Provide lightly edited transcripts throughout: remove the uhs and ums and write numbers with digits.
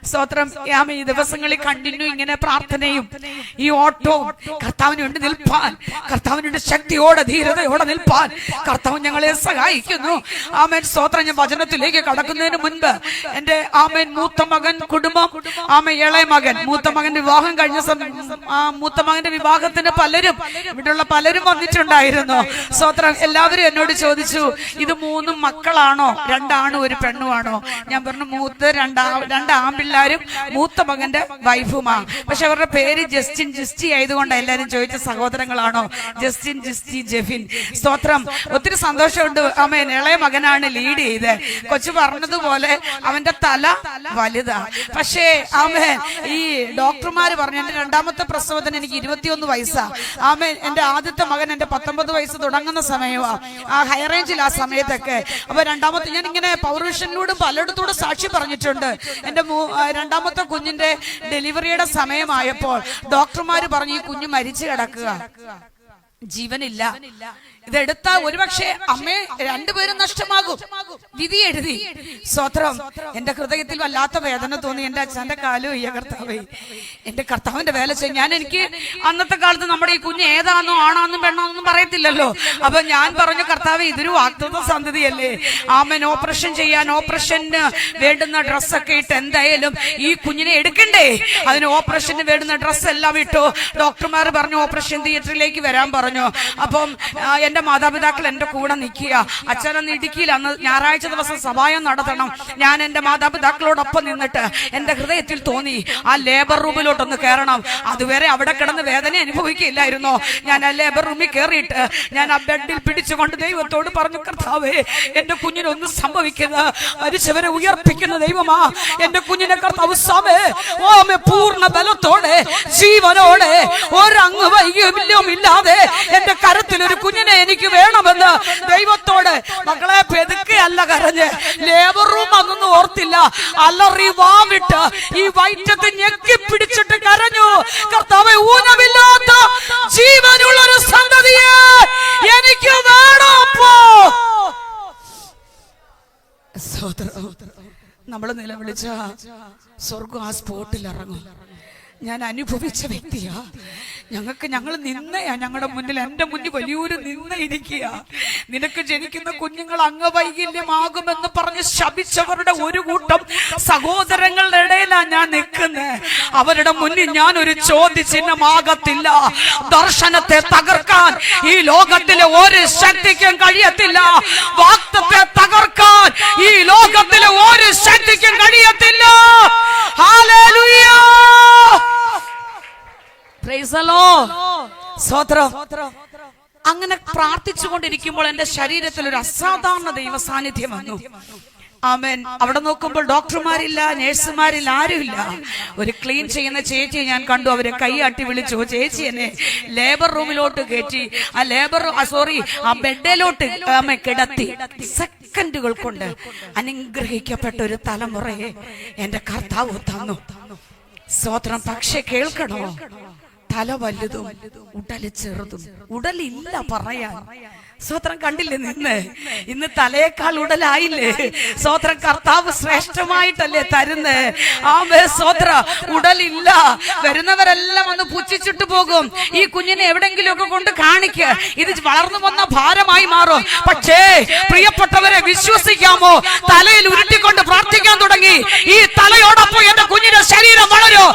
സ്തോത്രം. ഈ ദിവസങ്ങളിൽ കണ്ടിന്യൂ ഇങ്ങനെ പ്രാർത്ഥനയും ഈ ഓട്ടവും കർത്താവിന് വേണ്ടി നിൽപ്പാൻ, കർത്താവിനുണ്ട് ശക്തിയോടെ ധീരതയോടെ നിൽപ്പാൻ കർത്താവ് ഞങ്ങളെ സഹായിക്കുന്നു. ആമേൻ സ്തോത്രം. ഞാൻ വചനത്തിലേക്ക് കടക്കുന്നതിന് മുൻപ് എന്റെ ആമേൻ മൂത്ത മകൻ കുടുംബം, ആമേൻ ഇളയ മകൻ, മൂത്ത മകന്റെ വിവാഹം കഴിഞ്ഞ മൂത്ത മകന്റെ വിവാഹത്തിന് ഇവിടെയുള്ള പലരും വന്നിട്ടുണ്ടായിരുന്നു. സ്തോത്രം. എല്ലാവരും എന്നോട് ചോദിച്ചു, ഇത് 3 മക്കളാണോ, 2 ആണും 1 പെണ്ണുമാണോ? ഞാൻ പറഞ്ഞു, മൂത്ത 2 ആൺപിള്ളാരും മൂത്ത മകന്റെ വൈഫുമാ. പക്ഷെ അവരുടെ പേര് ജസ്റ്റിൻ ജിസ്റ്റി ആയതുകൊണ്ട് എല്ലാരും ചോദിച്ച സഹോദരങ്ങളാണോ? ജസ്റ്റിൻ ജിസ്റ്റി ജെഫിൻ. സ്തോത്രം. ഒത്തിരി സന്തോഷമുണ്ട്. ആമേൻ. ഇളയ മകനാണ് ലീഡ് ചെയ്ത്. കൊച്ചു പറഞ്ഞതുപോലെ അവന്റെ തല വലുതാ. പക്ഷേ ആമേൻ ഈ ഡോക്ടർമാര് പറഞ്ഞു, എന്റെ 2ാമത്തെ പ്രസവത്തിന് എനിക്ക് 21 വയസ്സാ. ആമേൻ. എന്റെ ആദ്യത്തെ മകൻ എന്റെ 19 വയസ്സ് തുടങ്ങുന്ന സമയമാ, ആ ഹൈ റേഞ്ചിൽ ആ സമയത്തൊക്കെ. അപ്പൊ 2ാമത്തെ ഞാൻ ഇങ്ങനെ പൗരുഷനിലൂടെ പലയിടത്തൂടെ സാക്ഷി പറഞ്ഞിട്ടുണ്ട്. എന്റെ 2ാമത്തെ കുഞ്ഞിന്റെ ഡെലിവറിയുടെ സമയമായപ്പോൾ ഡോക്ടർമാര് പറഞ്ഞു, ഈ കുഞ്ഞ് മരിച്ചു കിടക്കുക, ജീവനില്ല, ഇതെടുത്താ ഒരുപക്ഷെ അമ്മയെ 2 പേരും നഷ്ടമാകും. വിധി എഴുതി. സ്തോത്രം. എന്റെ ഹൃദയത്തിൽ വല്ലാത്ത വേദന തോന്നി. എന്റെ അച്ഛന്റെ കാലും ഈ കർത്താവേ, എന്റെ കർത്താവിന്റെ വേല ചെയ്യും. എനിക്ക് അന്നത്തെ കാലത്ത് നമ്മുടെ ഈ കുഞ്ഞ് ഏതാണോ, ആണാന്നും പെണ്ണാന്നും പറയത്തില്ലല്ലോ. അപ്പൊ ഞാൻ പറഞ്ഞു, കർത്താവേ, ഇതൊരു വാഗ്ദത്ത സന്തതിയല്ലേ, ആമേൻ. ഓപ്പറേഷൻ ചെയ്യാൻ, ഓപ്പറേഷന് വേണ്ടുന്ന ഡ്രസ്സൊക്കെ ഇട്ട് എന്തായാലും ഈ കുഞ്ഞിനെ എടുക്കണ്ടേ. അതിന് ഓപ്പറേഷന് വേണ്ടുന്ന ഡ്രസ്സ് എല്ലാം ഇട്ടു. ഡോക്ടർമാർ പറഞ്ഞു ഓപ്പറേഷൻ തിയേറ്ററിലേക്ക് വരാൻ പറഞ്ഞു. അപ്പം എന്റെ മാതാപിതാക്കൾ എന്റെ കൂടെ നിൽക്കുക. അച്ഛനന്ന് ഇടുക്കിയിൽ അന്ന് ഞായറാഴ്ച ദിവസം സഭായം നടത്തണം. ഞാൻ എന്റെ മാതാപിതാക്കളോടൊപ്പം നിന്നിട്ട് എന്റെ ഹൃദയത്തിൽ തോന്നി, ആ ലേബർ റൂമിലോട്ടൊന്ന് കയറണം. അതുവരെ അവിടെ കിടന്ന് വേദന അനുഭവിക്കില്ലായിരുന്നോ. ഞാൻ ആ ലേബർ റൂമിൽ കയറിയിട്ട് ഞാൻ ആ ബെഡിൽ പിടിച്ചുകൊണ്ട് ദൈവത്തോട് പറഞ്ഞു, കർത്താവേ, എന്റെ കുഞ്ഞിനൊന്നും സംഭവിക്കുന്നത്, മരിച്ചവരെ ഉയർപ്പിക്കുന്ന ദൈവമാ. എന്റെ കുഞ്ഞിനെ കർത്താവ് പൂർണ്ണ ബലത്തോടെ ജീവനോടെ ഒരങ്ങ് വൈകല്യവും ഇല്ലാതെ എന്റെ കരത്തിൽ ഒരു കുഞ്ഞിനെ എനിക്ക് വേണമെന്ന് ദൈവത്തോട്. മക്കളെ, പെതുക്കെയല്ല കരഞ്ഞ്, ലേബർ റൂം അതൊന്നും ഓർത്തില്ല, അലറി വാവിട്ട് ഈ വയറ്റത്ത് ഞെക്കി പിടിച്ചിട്ട് കരഞ്ഞു, കർത്താവേ, ഊനമില്ലാത്ത ജീവനുള്ള ഒരു സന്തതിയെ എനിക്ക് വേണം. നമ്മൾ നിലവിളിച്ച സ്വർഗം ആ സ്പോട്ടിൽ ഇറങ്ങും. ഞാൻ അനുഭവിച്ച വ്യക്തിയാ. ഞങ്ങൾ നിന്നയാ. ഞങ്ങളുടെ മുന്നിൽ, എന്റെ മുന്നിൽ വലിയൊരു നിന്നയിരിക്കുക. നിനക്ക് ജനിക്കുന്ന കുഞ്ഞുങ്ങൾ അംഗവൈകല്യമാകുമെന്ന് പറഞ്ഞ് ശപിച്ചവരുടെ ഒരു കൂട്ടം സഹോദരങ്ങളുടെ ഇടയിലാണ് ഞാൻ നിൽക്കുന്നത്. അവരുടെ മുന്നിൽ ഞാൻ ഒരു ചോദ്യചിഹ്നമാകത്തില്ല. ദർശനത്തെ തകർക്കാൻ ഈ ലോകത്തിലെ ഒരു ശക്തിക്കും കഴിയത്തില്ല. വാഗ്ദത്തത്തെ തകർക്കാൻ ഈ ലോകത്തിലെ ഒരു ശക്തിക്കും കഴിയത്തില്ല. ഹല്ലേലൂയ. Praise the Lord. സ്തോത്രം. അങ്ങനെ പ്രാർത്ഥിച്ചുകൊണ്ടിരിക്കുമ്പോൾ എന്റെ ശരീരത്തിൽ ഒരു അസാധാരണ ദൈവ സാന്നിധ്യം വന്നു. ആമേൻ. അവിടെ നോക്കുമ്പോൾ ഡോക്ടർമാരില്ല, നേഴ്സുമാരില്ല, ആരുമില്ല. ഒരു ക്ലീൻ ചെയ്യുന്ന ചേച്ചിയെ ഞാൻ കണ്ടു. അവരെ കൈയാട്ടി വിളിച്ചു, ചേച്ചി എന്നെ ലേബർ റൂമിലോട്ട് കയറ്റി ആ ബെഡിലോട്ട് കിടത്തി. സെക്കൻഡുകൾ കൊണ്ട് അനുഗ്രഹിക്കപ്പെട്ട ഒരു തലമുറയെ എന്റെ കർത്താവ് തന്നു. സ്തോത്രം. പക്ഷെ കേൾക്കണോ, തല വലുതും ഉടല് ചെറുതും. ഉടലില്ല പറയാൻ. സ്തോത്രം. കണ്ടില്ലേ, ഇന്ന് തലയേക്കാൾ ഉടലായില്ലേ. സ്തോത്രം. കർത്താവ് ശ്രേഷ്ഠമായിട്ടല്ലേ തരുന്നേ. ആമേ. സ്തോത്ര. ഉടലില്ല. വരുന്നവരെല്ലാം ഒന്ന് പുച്ഛിച്ചിട്ട് പോകും. ഈ കുഞ്ഞിനെ എവിടെങ്കിലും ഒക്കെ കൊണ്ട് കാണിക്ക്, ഇത് വളർന്നു വന്ന ഭാരമായി മാറും. പക്ഷേ പ്രിയപ്പെട്ടവരെ, വിശ്വസിക്കാമോ, തലയിൽ ഉരുട്ടിക്കൊണ്ട് പ്രാർത്ഥിക്കാൻ തുടങ്ങി. ഈ തലയോടൊപ്പം എന്റെ കുഞ്ഞിന്റെ ശരീരം വളരോ,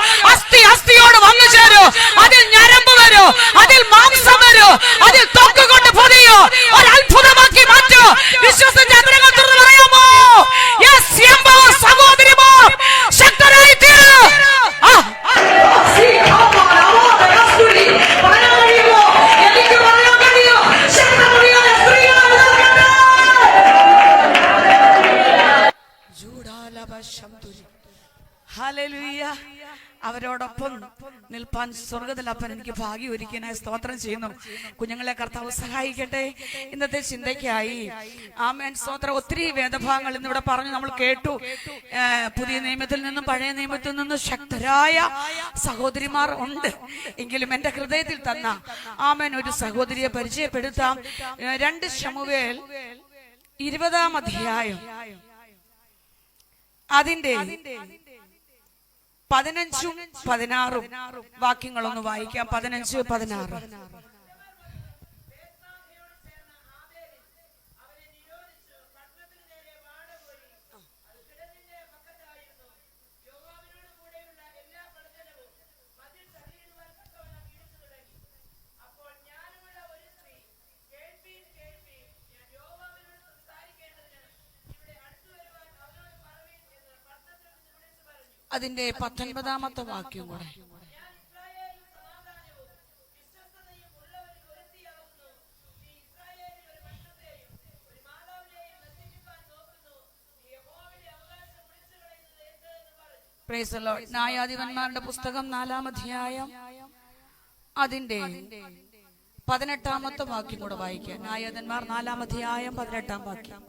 അസ്ഥിയോട് വന്നു ചേരോ, അതിൽ ഞരമ്പ് വരോ, അതിൽ മാംസം വരോ, അതിൽ തൊക്ക് കൊണ്ട് പൊതിയോ, ഒരത്ഭുതമാക്കി മാറ്റോ. വിശ്വസിച്ച് അതിനകം തുറന്ന് പറയാമോ? സഹോദരിമാർ, ശക്തരായി തീരൂ. ഹല്ലേലൂയ. അവരോടൊപ്പം നിൽപ്പാൻ സ്വർഗത്തിലപ്പൻ എനിക്ക് ഭാഗ്യം ഒരുക്കിനായി സ്തോത്രം ചെയ്യുന്നു. കുഞ്ഞുങ്ങളെ കർത്താവ് സഹായിക്കട്ടെ. ഇന്നത്തെ ചിന്തയ്ക്കായി ആമേൻ. സ്തോത്രം. ഒത്തിരി വേദഭാഗങ്ങൾ ഇന്നിവിടെ പറഞ്ഞു, നമ്മൾ കേട്ടു. പുതിയ നിയമത്തിൽ നിന്നും പഴയ നിയമത്തിൽ നിന്നും ശക്തരായ സഹോദരിമാർ ഉണ്ട്. എങ്കിലും എന്റെ ഹൃദയത്തിൽ തന്ന ആമേൻ ഒരു സഹോദരിയെ പരിചയപ്പെടുത്താം. 2 ശമൂവേൽ 20-ാം അധ്യായം അതിന്റെ 15ഉം 16ഉം വാക്യങ്ങളൊന്ന് വായിക്കാം. 15, 16. അതിന്റെ 19ാമത്തെ വാക്യം കൂടെ. Praise the Lord. ന്യായാധിപന്മാരുടെ പുസ്തകം 4-ാം അധ്യായം അതിന്റെ 18ാമത്തെ വാക്യം കൂടെ വായിക്കാം. ന്യായാധിപന്മാർ 4-ാം അധ്യായം 18-ാം വാക്യം.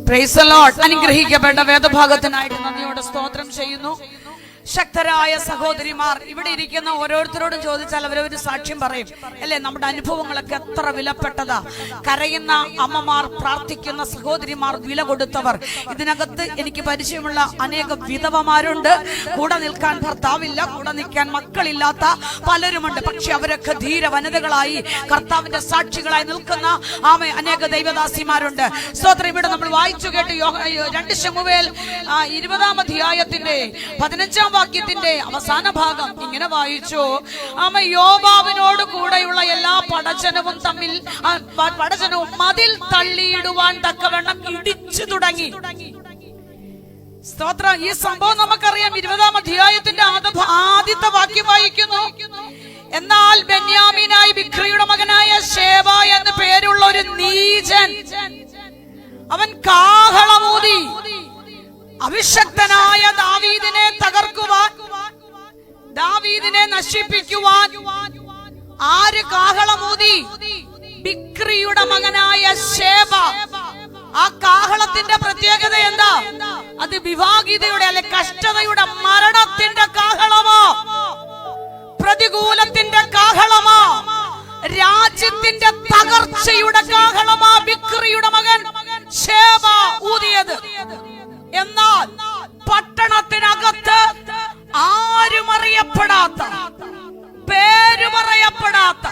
Praise the Lord. അനുഗ്രഹിക്കപ്പെട്ട വേദഭാഗത്തിനായിട്ട് നന്ദിയോടെ സ്തോത്രം ചെയ്യുന്നു. ശക്തരായ സഹോദരിമാർ ഇവിടെ ഇരിക്കുന്ന ഓരോരുത്തരോടും ചോദിച്ചാൽ അവരൊരു സാക്ഷ്യം പറയും അല്ലെ. നമ്മുടെ അനുഭവങ്ങളൊക്കെ എത്ര വിലപ്പെട്ടതാ. കരയുന്ന അമ്മമാർ, പ്രാർത്ഥിക്കുന്ന സഹോദരിമാർ, വില കൊടുത്തവർ. ഇതിനകത്ത് എനിക്ക് പരിചയമുള്ള അനേകം വിധവമാരുണ്ട്. കൂടെ നിൽക്കാൻ ഭർത്താവില്ല, കൂടെ നിൽക്കാൻ മക്കളില്ലാത്ത പലരുമുണ്ട്. പക്ഷെ അവരൊക്കെ ധീര വനിതകളായി കർത്താവിന്റെ സാക്ഷികളായി നിൽക്കുന്ന അനേക ദൈവദാസിമാരുണ്ട്. സ്തോത്രം. ഇവിടെ നമ്മൾ വായിച്ചു കേട്ട് 2 ശമൂവേൽ 20-ാം അധ്യായത്തിന്റെ 15-ാം വാക്യത്തിന്റെ അവസാന ഭാഗം ഇങ്ങനെ വായിച്ചു. യോബാബിനോട് കൂടെയുള്ള എല്ലാ പടജനവും മതിൽ തള്ളിയിടുവാൻ തക്കവണ്ണം ഇടിച്ചു തുടങ്ങി. സ്തോത്രം. ഈ സംഭവം നമുക്കറിയാം. 20-ാം അധ്യായത്തിന്റെ ആദ്യത്തെ വാക്യം വായിക്കുന്നു. എന്നാൽ ബെന്യാമീനായി ബിക്രിയുടെ മകനായ ശേബ എന്ന് പേരുള്ള ഒരു നീചൻ അവൻ കാഹളമൂതി അഭിഷക്തനായ ദാവീദിനെ തകർക്കുവാൻ, ദാവീദിനെ നശിപ്പിക്കുവാൻ ആര് കാഹളമൂതി? ബിക്രിയുടെ മകനായ ശേബ. ആ കാഹളത്തിന്റെ പ്രത്യേകത എന്താ? അത് വിവാഹിതയുടെ അല്ലെ കഷ്ടതയുടെ, മരണത്തിന്റെ കാഹളമോ, പ്രതികൂലത്തിന്റെ കാഹളമോ, രാജ്യത്തിന്റെ തകർച്ചയുടെ കാഹളമോ ബിക്രിയുടെ മകൻ ശേബ ഊതിയത്. എന്നാൽ പട്ടണത്തിനകത്ത് ആരും അറിയപ്പെടാത്ത, പേര് പറയപ്പെടാത്ത,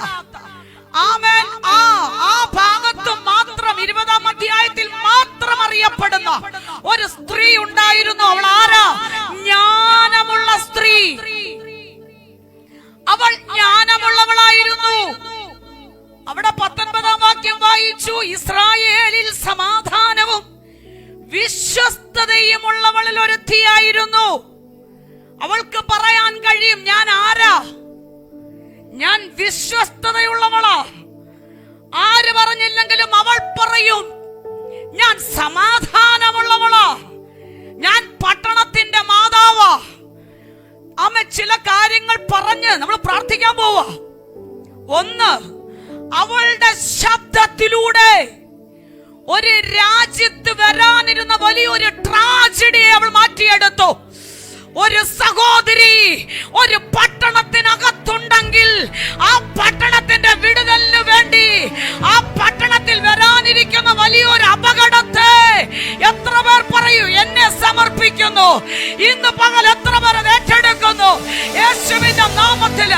ആമേൻ, ആ ഭാഗത്ത് മാത്രം 20-ാം അധ്യായത്തിൽ മാത്രം അറിയപ്പെടുന്ന ഒരു സ്ത്രീ ഉണ്ടായിരുന്നു. അവൾ ആരാ? ജ്ഞാനമുള്ള സ്ത്രീ. അവൾ ജ്ഞാനമുള്ളവളായിരുന്നു. അവിടെ 19-ാം വാക്യം വായിച്ചു. ഇസ്രായേലിൽ സമാധാനവും വിശ്വസ്തതയും ഉള്ളവളിൽ ഒരുത്തിയായിരുന്നു. അവൾക്ക് പറയാൻ കഴിയും, ഞാൻ ആരാ? ഞാൻ വിശ്വസ്തതയുള്ളവളാ. ആര് പറഞ്ഞില്ലെങ്കിലും അവൾ പറയും, ഞാൻ സമാധാനമുള്ളവളാ, ഞാൻ പട്ടണത്തിന്റെ മാതാവാ. അമ്മ ചില കാര്യങ്ങൾ പറഞ്ഞ് നമ്മൾ പ്രാർത്ഥിക്കാൻ പോവാ. ഒന്ന്, അവളുടെ ശബ്ദത്തിലൂടെ ഒരു രാജ്യത്ത് വരാനിരുന്ന വലിയൊരു ട്രാജഡിയെ അവൾ മാറ്റിയെടുത്തു. ഒരു സഹോദരി ഒരു പട്ടണത്തിനകത്തുണ്ടെങ്കിൽ ആ പട്ടണത്തിന്റെ വിടുതലിന് വേണ്ടി, ആ പട്ടണത്തിൽ വരാനിരിക്കുന്ന വലിയൊരു അപകടത്തെ എത്ര പേർ പറയൂ എന്നെ സമർപ്പിക്കുന്നു? ഇന്ന് പകൽ എത്ര പേർ ഏറ്റെടുക്കുന്നു? യേശുവിന്റെ നാമത്തിൽ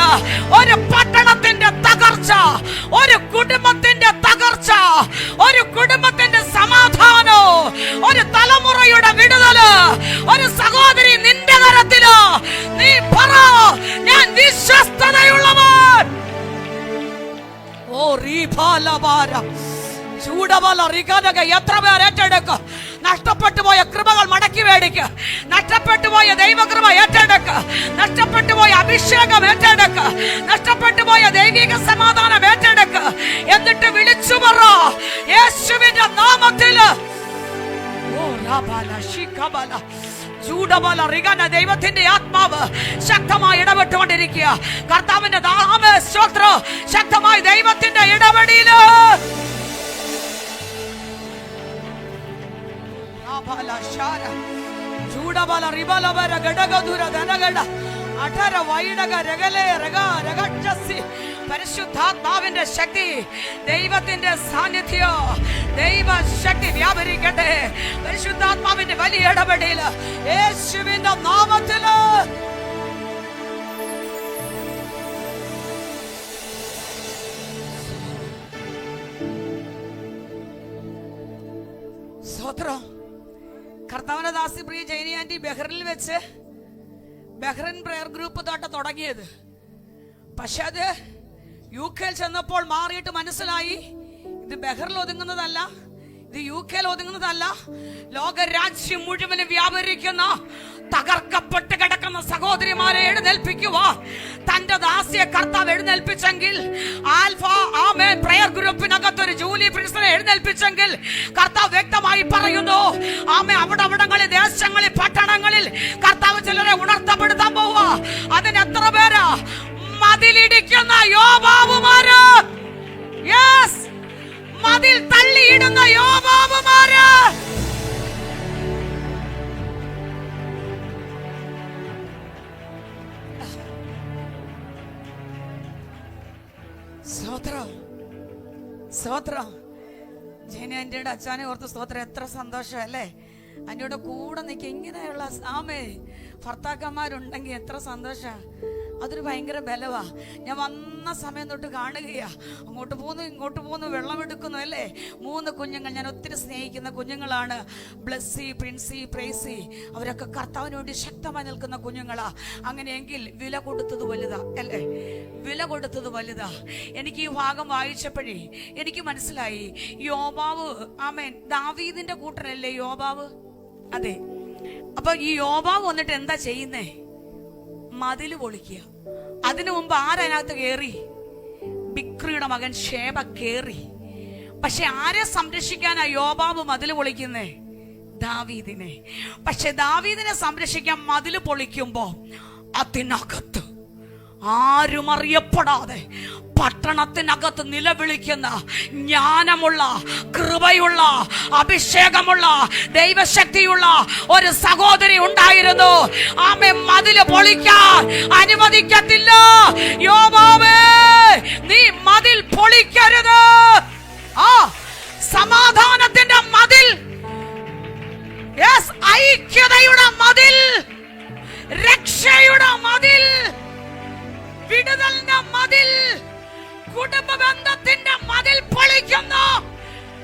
ഒരു പട്ടണത്തിന്റെ തകർച്ച, ഒരു കുടുംബത്തിന്റെ തകർച്ച, ഒരു കുടുംബത്തിന്റെ സമാധാനോ, ഒരു തലമുറയുടെ വിടുതല്, ഒരു സഹോദരി നിന്റെ കരത്തിലോ. നീ പറ, ഞാൻ വിശ്വസ്തതയുള്ളവൻ. ഓ റീഫാലബാര ചൂടബല റിഗനക. എത്ര പേർ ഏറ്റെടുക്കുക? നഷ്ടപ്പെട്ടു പോയ കൃപകൾ മടക്കി മേടിക്കുക. നഷ്ടപ്പെട്ടു പോയ ദൈവകൃപ ഏറ്റെടുക്കുക. നഷ്ടപ്പെട്ടു പോയ അഭിഷേകം ഏറ്റെടുക്കുക. നഷ്ടപ്പെട്ടു പോയ ദൈവിക സമാധാനം ഏറ്റെടുക്കുക. എന്നിട്ട് വിളിച്ചു പറ, യേശുവിന്റെ നാമത്തിൽ. ഓ രാബാല ശിഖബല ചൂടബല റിഗന. ദൈവത്തിന്റെ ആത്മാവ് ശക്തമായി ഇടപെട്ടുകൊണ്ടിരിക്കുക. കർത്താവിന്റെ സ്തോത്രം ശക്തമായി ദൈവത്തിന്റെ ഇടപെടലില് പരിശുദ്ധാത്മാവിന്റെ ശക്തി, ദൈവത്തിന്റെ സാന്നിധ്യം, ദൈവശക്തി വ്യാപരിക്കട്ടെ. പരിശുദ്ധാത്മാവിന്റെ വലിയ ഇടപെടൽ യേശുവിന്റെ നാമത്തില്. സ്തോത്രം. കർത്താവിന്റെ ദാസി പ്രിയ ജൈനി ആന്റി ബഹ്റിനിൽ വെച്ച് ബഹ്റിൻ പ്രയർ ഗ്രൂപ്പ് തുടങ്ങിയത്. പക്ഷെ അത് UK ചെന്നപ്പോൾ മാറിയിട്ട് മനസ്സിലായി, ഇത് ബഹ്റിൽ ഒതുങ്ങുന്നതല്ല, ഇത് UK ഒതുങ്ങുന്നതല്ല. ലോകരാജ്യം മുഴുവനും വ്യാപരിക്കുന്ന തകർക്കപ്പെട്ട് കിടക്കുന്ന സഹോദരിമാരെ എഴുന്നേൽപ്പിക്കുക. തന്റെ ദാസിയെ കർത്താവ് എഴുന്നേൽപ്പിച്ചെങ്കിൽ, ആൽഫ ആമേൻ പ്രയർ ഗ്രൂപ്പിനകത്തൊരു ജൂലി പ്രിൻസിനെ എഴുന്നേൽപ്പിച്ചെങ്കിൽ, കർത്താവ് വ്യക്തമായി പറയുന്നു ആമേ അവിടങ്ങളിൽ ദേശങ്ങളിൽ പട്ടണങ്ങളിൽ കർത്താവ് ചിലരെ ഉണർത്തപ്പെടുത്താൻ പോവുക. അതിന് എത്ര പേരാ? മതിലിടിക്കുന്ന യോബാബുമാര്, യെസ്, മതിൽ തള്ളിയിടുന്ന യോബാബുമാര്. സ്തോത്രം, സ്തോത്രം. ജെനി ആന്റിയുടെ അച്ഛനെ ഓർത്ത് സ്തോത്രം. എത്ര സന്തോഷം അല്ലേ? അതിൻ്റെ കൂടെ നിൽക്കുക. ഇങ്ങനെയുള്ള ആമേ ഭർത്താക്കന്മാരുണ്ടെങ്കിൽ എത്ര സന്തോഷാ. അതൊരു ഭയങ്കര ബലവാ. ഞാൻ വന്ന സമയം തൊട്ട് കാണുകയാ, അങ്ങോട്ട് പോകുന്നു ഇങ്ങോട്ട് പോകുന്നു, വെള്ളമെടുക്കുന്നു അല്ലേ. 3 കുഞ്ഞുങ്ങൾ, ഞാൻ ഒത്തിരി സ്നേഹിക്കുന്ന കുഞ്ഞുങ്ങളാണ്. ബ്ലെസ്സി, പ്രിൻസി, പ്രേസി, അവരൊക്കെ കർത്താവിന് വേണ്ടി ശക്തമായി നിൽക്കുന്ന കുഞ്ഞുങ്ങളാ. അങ്ങനെയെങ്കിൽ വില കൊടുത്തത് വലുതാ അല്ലേ? വില കൊടുത്തത് വലുതാ. എനിക്ക് ഈ ഭാഗം വായിച്ചപ്പോഴേ എനിക്ക് മനസ്സിലായി, യോബാവ് ആമേൻ ദാവീദിന്റെ കൂട്ടരല്ലേ യോബാവ്? അതെ. അപ്പൊ ഈ യോബാവ് വന്നിട്ട് എന്താ ചെയ്യുന്നേ? മതില് പൊളിക്കുക. അതിനു മുമ്പ് ആരതിനകത്ത് കേറി? ബിക്രിയുടെ മകൻ ശേബ കേറി. പക്ഷെ ആരെ സംരക്ഷിക്കാനാ യോബാബ് മതില് പൊളിക്കുന്നേ? ദാവീദിനെ. പക്ഷെ ദാവീദിനെ സംരക്ഷിക്കാൻ മതില് പൊളിക്കുമ്പോ അതിനകത്ത് ആരും അറിയപ്പെടാതെ പട്ടണത്തിനകത്ത് നിലവിളിക്കുന്ന ജ്ഞാനമുള്ള, കൃപയുള്ള, അഭിഷേകമുള്ള, ദൈവശക്തിയുള്ള ഒരു സഹോദരി ഉണ്ടായിരുന്നു. ആമേ മതില് പൊളിക്കാൻ അനുവദിക്കത്തില്ല. യോബാബേ, നീ മതിൽ പൊളിക്കരുത്. ആ സമാധാനത്തിന്റെ മതിൽ, ഐക്യതയുടെ മതിൽ, രക്ഷയുടെ മതിൽ, വിടുതലിന്റെ മതിൽ, കുടുംബ ബന്ധത്തിന്റെ മതിൽ പൊളിക്കുന്ന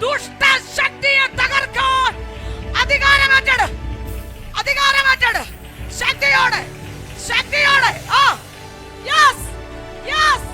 ദുഷ്ടശക്തിയെ തകർക്കാൻ അധികാരമേറ്റെടു, അധികാരമേറ്റെടു. ശക്തിയോടെ, ശക്തിയോടെ. Yes, yes.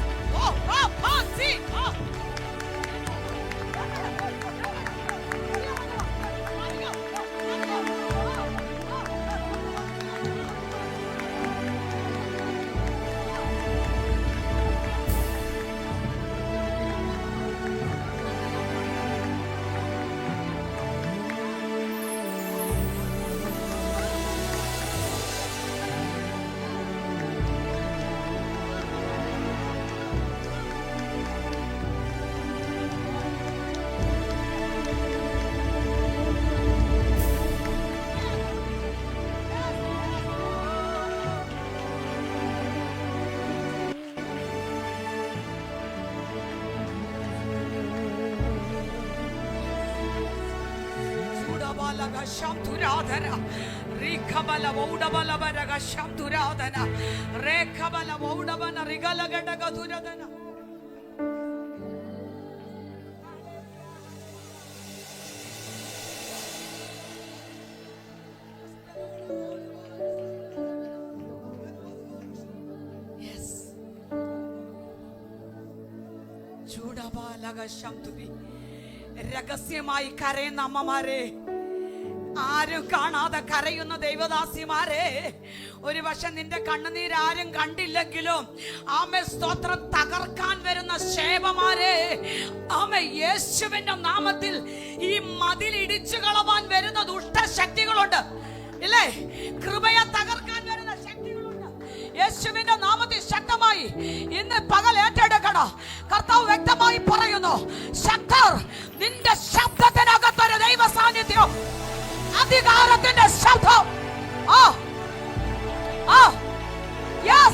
രഹസ്യമായി കരയുന്ന അമ്മമാരെ, ആരും കാണാതെ കരയുന്ന ദൈവദാസിമാരെ, ഒരു പക്ഷെ നിന്റെ കണ്ണുനീരാരും കണ്ടില്ലെങ്കിലും ആമേ സ്തോത്രം തകർക്കാൻ വരുന്ന ശേബമാരെ, ആമേ യേശുവിന്റെ നാമത്തിൽ ഈ മതിൽ ഇടിച്ചു കളവാൻ വരുന്ന ദുഷ്ടശക്തികളുണ്ട് ഇല്ലേ? കൃപയെ തകർക്കാൻ വരുന്ന ശക്തികളുണ്ട്. യേശുവിന്റെ നാമത്തിൽ ശക്തമായി ഇന്ന് പകൽ ഏറ്റെടുക്കണം. കർത്താവ് വ്യക്തമായി പറയുന്നു, ശക്തർ, നിന്റെ ശബ്ദത്തിനകത്തൊരു ദൈവ സാന്നിധ്യം, അധികാരത്തിന്റെ ശബ്ദം. യെസ്.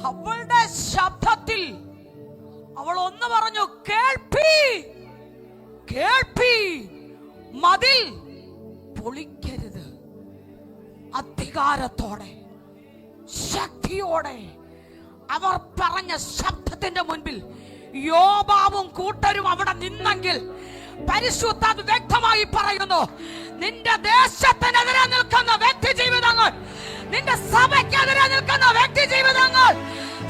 അവളുടെ ശബ്ദത്തിൽ അവൾ ഒന്ന് പറഞ്ഞു, കേൾപ്പി കേൾപ്പി, മതിൽ പൊളിക്കരുത്. അധികാരത്തോടെ ശക്തിയോടെ അവർ പറഞ്ഞ ശബ്ദത്തിന്റെ മുൻപിൽ യോബാവും കൂട്ടരും അവിടെ നിന്നെങ്കിൽ പരിശുദ്ധാത്മ വ്യക്തമായി പറയുന്നു, നിന്റെ ദേശത്തിനെതിരെ നിൽക്കുന്ന വ്യക്തി ജീവിതങ്ങൾ, നിന്റെ സഭയ്ക്കെതിരെ നിൽക്കുന്ന വ്യക്തി ജീവിതങ്ങൾ,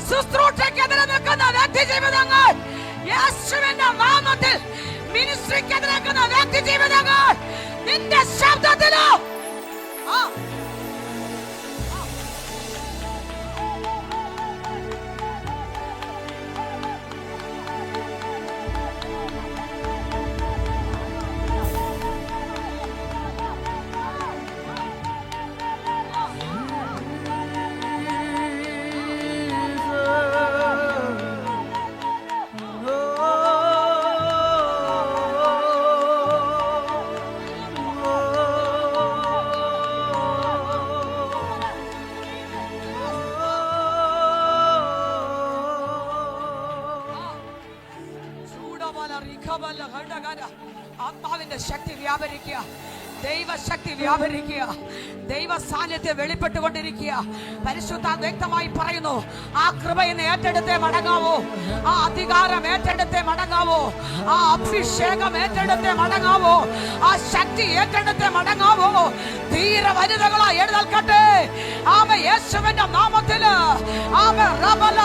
ശുശ്രൂഷയ്ക്കെതിരെ നിൽക്കുന്ന വ്യക്തി ജീവിതങ്ങൾ, യേശുവിന്റെ നാമത്തിൽ മിനിസ്ട്രിക്കെതിരെ നിൽക്കുന്ന വ്യക്തി ജീവിതങ്ങൾ നിന്റെ ശബ്ദത്തിലോ ആത്മാവിന്റെ ശക്തി വ്യാപരിക്കുക, ദൈവശക്തി വ്യാപരിക്കുക, ദൈവ സാന്നിധ്യം വെളിപ്പെട്ടുകൊണ്ടിരിക്കുക. പരിശുദ്ധാത്മ വ്യക്തമായി പറയുന്നു, ആ കൃപയിന്ന് ഏറ്റെടുത്തേ മടങ്ങാവോ, ആ അധികാരം ഏറ്റെടുത്തേ മടങ്ങാവോ, ആ അഭിഷേകം ഏറ്റെടുത്തേ മടങ്ങാവോ, ആ ശക്തി ഏറ്റെടുത്തേ മടങ്ങാവോ. ധീര വനിതകളാ എഴുന്നേൽക്കട്ടെ. ആമ യേശുവിന്റെ നാമത്തില് ആമ റബല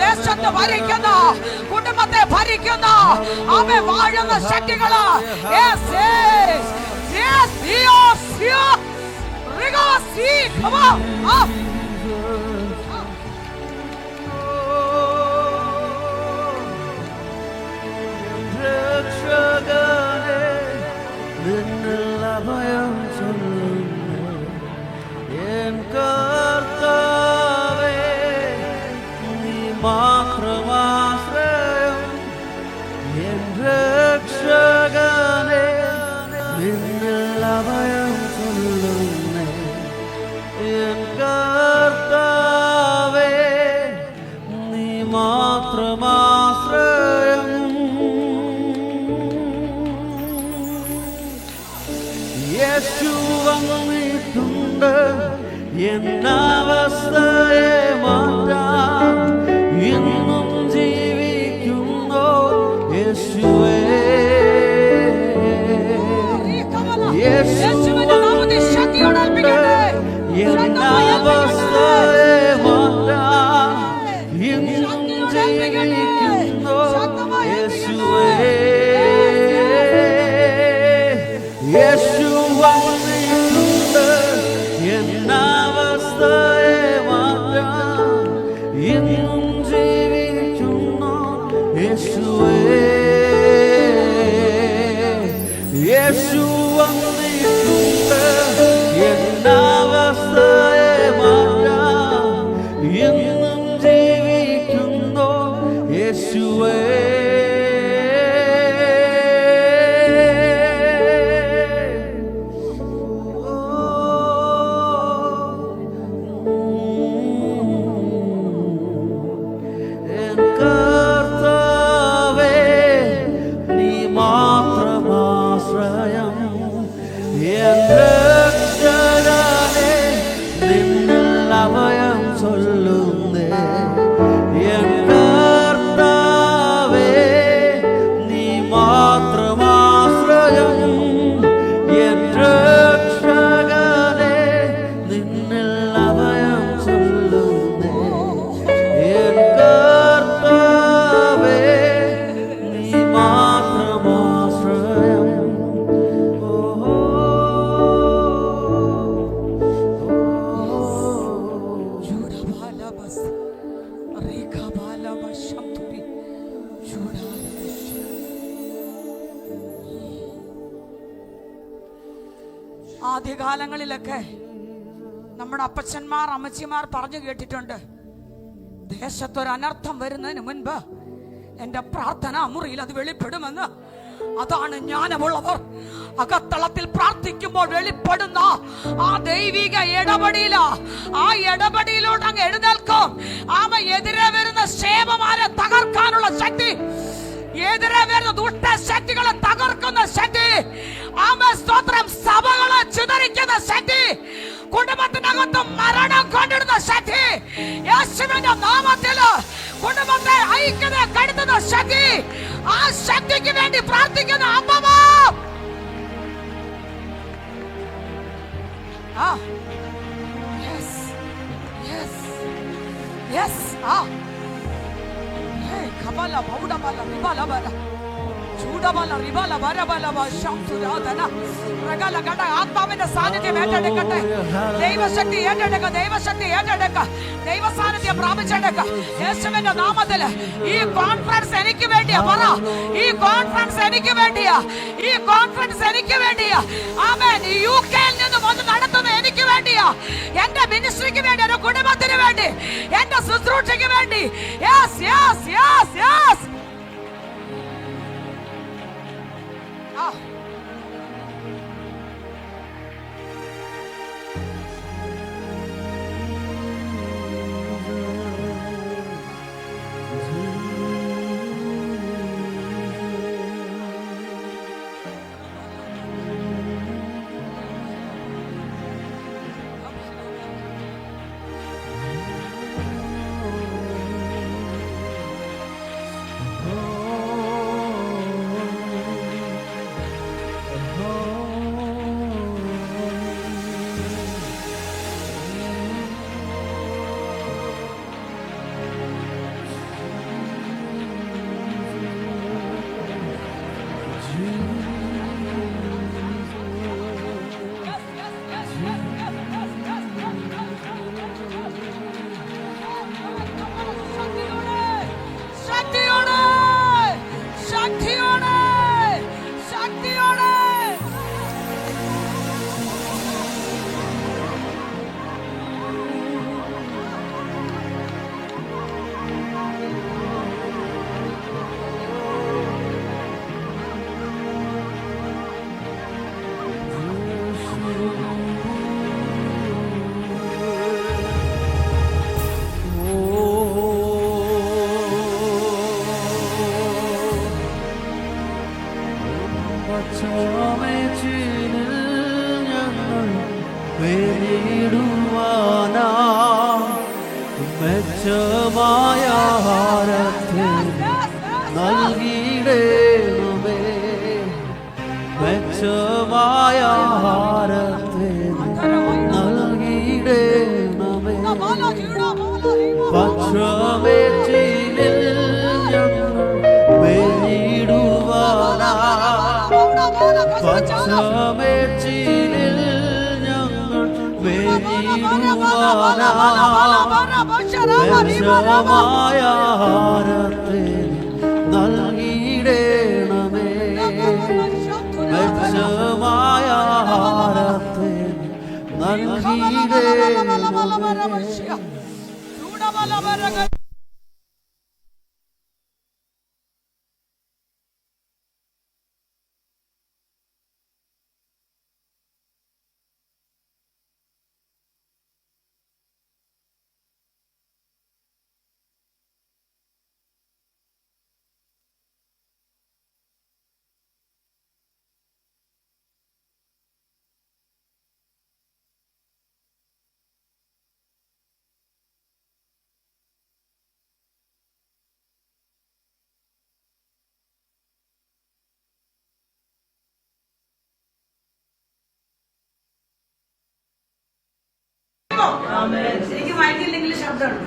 ദേശത്ത് ഭരിക്കുന്ന, കുടുംബത്തെ ഭരിക്കുന്ന, ആമ വാഴുന്ന ശക്തികള് Yes, Dios, Dios, Rigosi, come on, up. എന്നവസ്ഥയെ മാറ്റാൻ ഇന്നും ജീവിക്കുന്നു യേശുവേ. യേശുവിന്റെ നാമത്തിൽ ശക്തിയോടെ എന്നവസ്ഥയെ മാറ്റാൻ ഇന്നും ജീവിക്കുന്നു യേശുവേ. യേശു വന്നിട്ടുണ്ട് എന്നവസ്ഥയെ മാറ്റാൻ ഇന്നും ജീവിക്കുന്നു യേശുവേ. യേശു വന്നിട്ടുണ്ട് എന്നവസ്ഥയെ മാറ്റാൻ ഇന്നും ജീവിക്കുന്നു യേശുവേ. ആദ്യകാലങ്ങളിലൊക്കെ നമ്മുടെ അപ്പച്ചന്മാർ അമ്മച്ചിമാർ പറഞ്ഞു കേട്ടിട്ടുണ്ട്, ദേശത്തൊരു അനർത്ഥം വരുന്നതിന് മുൻപ് എന്റെ പ്രാർത്ഥന മുറിയിൽ അത് വെളിപ്പെടുമെന്ന്. അതാണ് ജ്ഞാനമുള്ളവർ അകത്തളത്തിൽ പ്രാർത്ഥിക്കുമ്പോൾ വെളിപ്പെടുന്ന ആ ദൈവിക ഇടപെടലില, ആ ഇടപെടലിലൂടെ അങ്ങ് എഴുന്നേൽക്കും. ആമ എതിരെ വരുന്ന ദുഷ്ടശക്തികളെ തകർക്കുന്ന ശക്തി, ആമേൻ സ്തോത്രം, സഭകളെ ചിതറിക്കുന്ന ശക്തി, കുടുംബത്തിനകത്ത് മരണം കൊണ്ടിടുന്ന ശക്തി, യേശുവിന്റെ നാമത്തിൽ കുടുംബത്തെ ഐക്യത കെടുത്തുന്ന ശക്തി, ആ ശക്തിക്ക് വേണ്ടി പ്രാർത്ഥിക്കുന്ന അമ്മമാ. ആത്മാവിന്റെ സാന്നിധ്യം ഏറ്റെടുക്കട്ടെ. ദൈവശക്തി ഏറ്റെടുക്കുക, ദൈവശക്തി ഏറ്റെടുക്കുക, ദൈവ സാന്നിധ്യം പ്രാപിച്ചെടുക്കുക യേശുവിന്റെ നാമത്തിൽ. ഈ കോൺഫറൻസ് എനിക്ക് വേണ്ടിയാ, പറ, ഈ കോൺഫറൻസ് എനിക്ക് വേണ്ടിയാ, ഈ കോൺഫറൻസ് എനിക്ക് വേണ്ടിയാ. ആമേൻ. യുകെയിൽ നിന്നും ഒന്ന് നടത്തുന്നത് എനിക്ക് വേണ്ടിയാ, എന്റെ മിനിസ്ട്രിക്ക് വേണ്ടി, എന്റെ കുടുംബത്തിന് വേണ്ടി, എന്റെ ശുശ്രൂഷയ്ക്ക് വേണ്ടി. Yes yes yes yes. എനിക്ക് മയക്കില്ലെങ്കിൽ ശബ്ദമാണ്.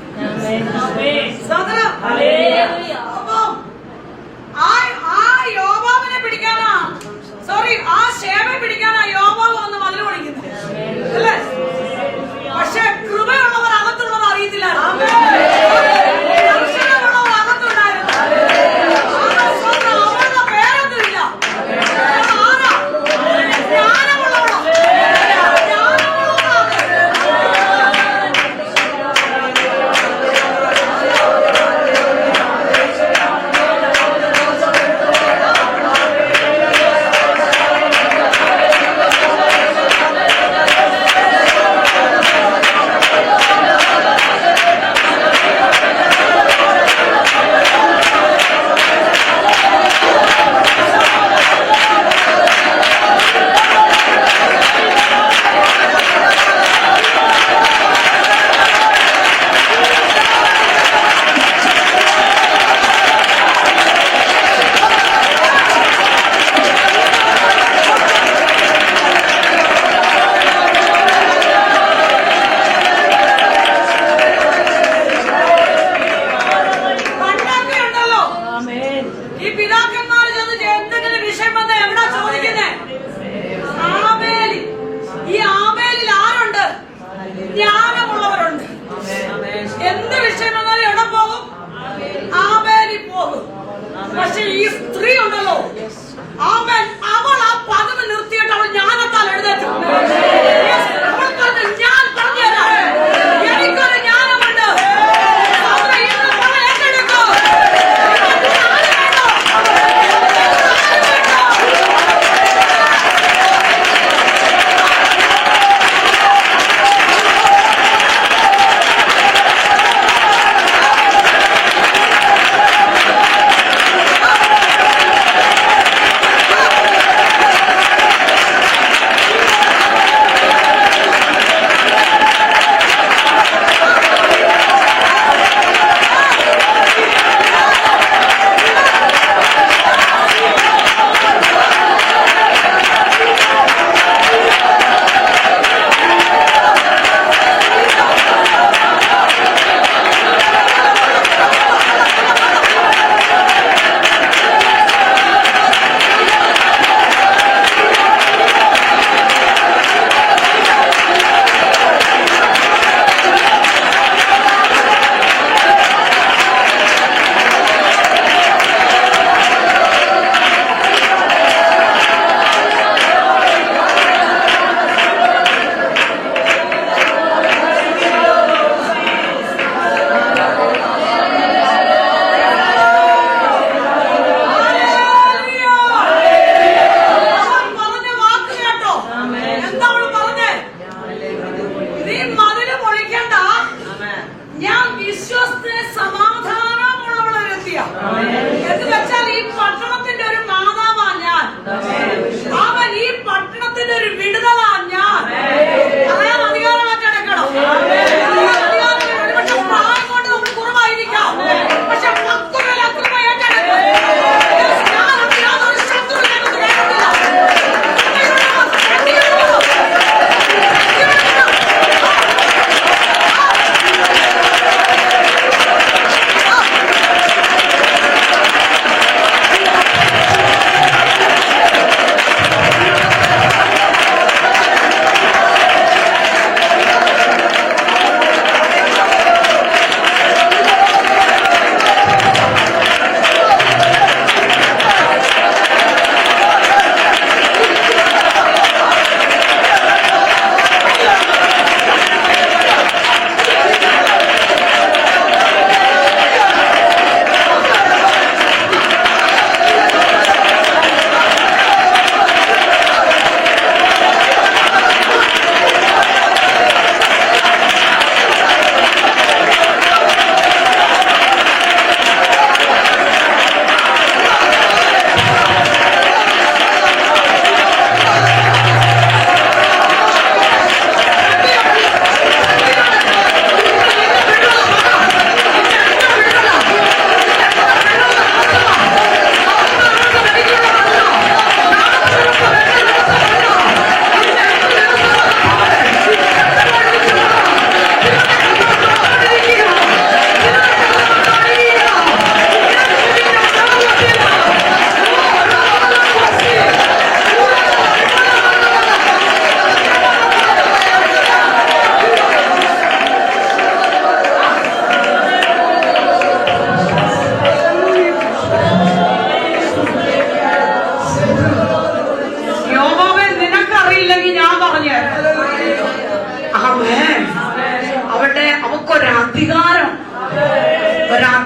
ആ യോബാബിനെ പിടിക്കാനാ, സോറി, ആ ശേമെ പിടിക്കാനാ യോബാബ് വന്ന് മതിൽ പൊളിക്കുന്നത് അല്ലേ? പക്ഷെ കൃപയുള്ളവർ അകത്തുള്ളവർ അറിയത്തില്ലായിരുന്നു. അവരുടെ പേരൊന്നുമില്ല. ആരാ? ജ്ഞാനമുള്ളവളോ?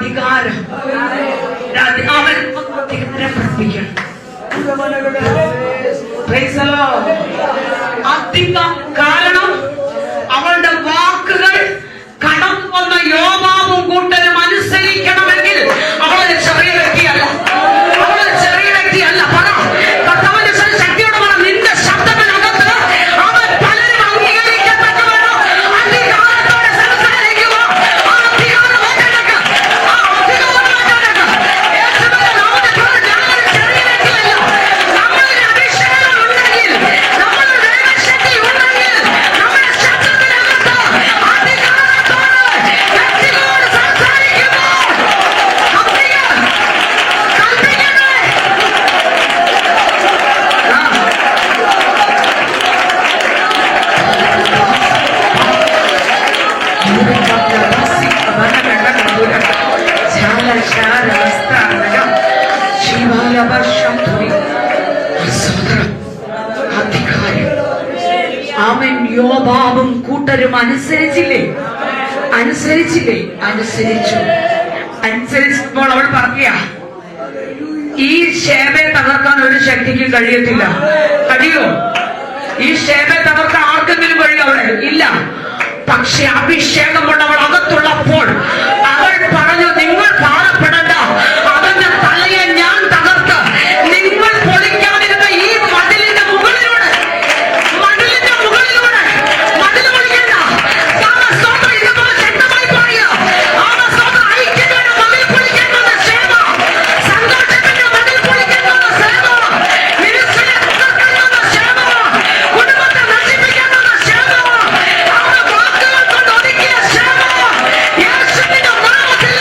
അധികാരം അവൻ അദ്ദേഹത്തിനെ പഠിപ്പിക്കണം. അധികം കാരണം അവളുടെ വാക്കുകൾ കടന്നു വന്ന യോബാബും കൂട്ടരും അനുസരിക്കണമെങ്കിൽ അവളൊരു ചെറിയ വ്യക്തിയല്ല. അവളൊരു ചെറിയ വ്യക്തിയല്ല. പറ കർത്താവിന്റെ ശക്തിയോട് പറ, നിന്റെ ശബ്ദത്തിനകത്ത് അവൻ പലരും അംഗീകരിക്കപ്പെട്ടവനോ അധികാരത്തോടെ സംസാരിക്കുക. ആ അധികാരം ഏറ്റെടുക്കുക. ആ അധികാരം ഏറ്റെടുക്കുക. യേശുവിന്റെ നാമത്തിൽ പറ, ഞങ്ങളൊരു ചെറിയ വ്യക്തിയല്ല. നമ്മളൊരു അഭിഷേകം ഉണ്ടെങ്കിൽ, നമ്മളൊരു ദൈവശക്തി ഉണ്ടെങ്കിൽ, നമ്മുടെ ശബ്ദത്തിനകത്ത് അധികാരത്തോടെ വ്യക്തികളോട് സംസാരിക്കുമ്പോൾ അവൻ യോബാബും കൂട്ടരും അനുസരിച്ചില്ലേ? അനുസരിച്ചപ്പോൾ അവൾ പറയുക, ഈ ശേബയെ തകർക്കാൻ ഒരു ശക്തിക്ക് കഴിയത്തില്ല. കഴിയോ? ഈ ശേബയെ തകർക്കാൻ ആർക്കെങ്കിലും കഴിയും? അവിടെ ഇല്ല. പക്ഷെ അഭിഷേകം കൊണ്ട് അവൾ അകത്തുള്ളപ്പോൾ അവൾ പറഞ്ഞു, നിങ്ങൾ കാണപ്പെടേണ്ട, അവന്റെ തലയെ ഞാൻ തകർത്ത് നിങ്ങൾ പൊളിക്കാതിരുന്ന ഈ മതിലിന്റെ മുകളിലൂടെ മതിൽ പൊളിക്കണ്ട. ആമസ്തോത്രം ഇതുപോലെ ശക്തമായി പറയുക. ആമസ്തോത്രം ഐക്യതയുടെ മതിൽ പൊളിക്കേണ്ടുന്ന സേവ, സന്തോഷത്തിന്റെ മതിൽ പൊളിക്കേണ്ടുന്ന സേവ, മിനിസ്ട്രിയെ തകർക്കേണ്ടുന്ന സേവ, കുടുംബത്തെ നശിപ്പിക്കേണ്ടുന്ന സേവ, അവരുടെ വാക്കുകൾ കൊണ്ട് ഒതുക്കിയ സേവ യേശുവിന്റെ നാമത്തിൽ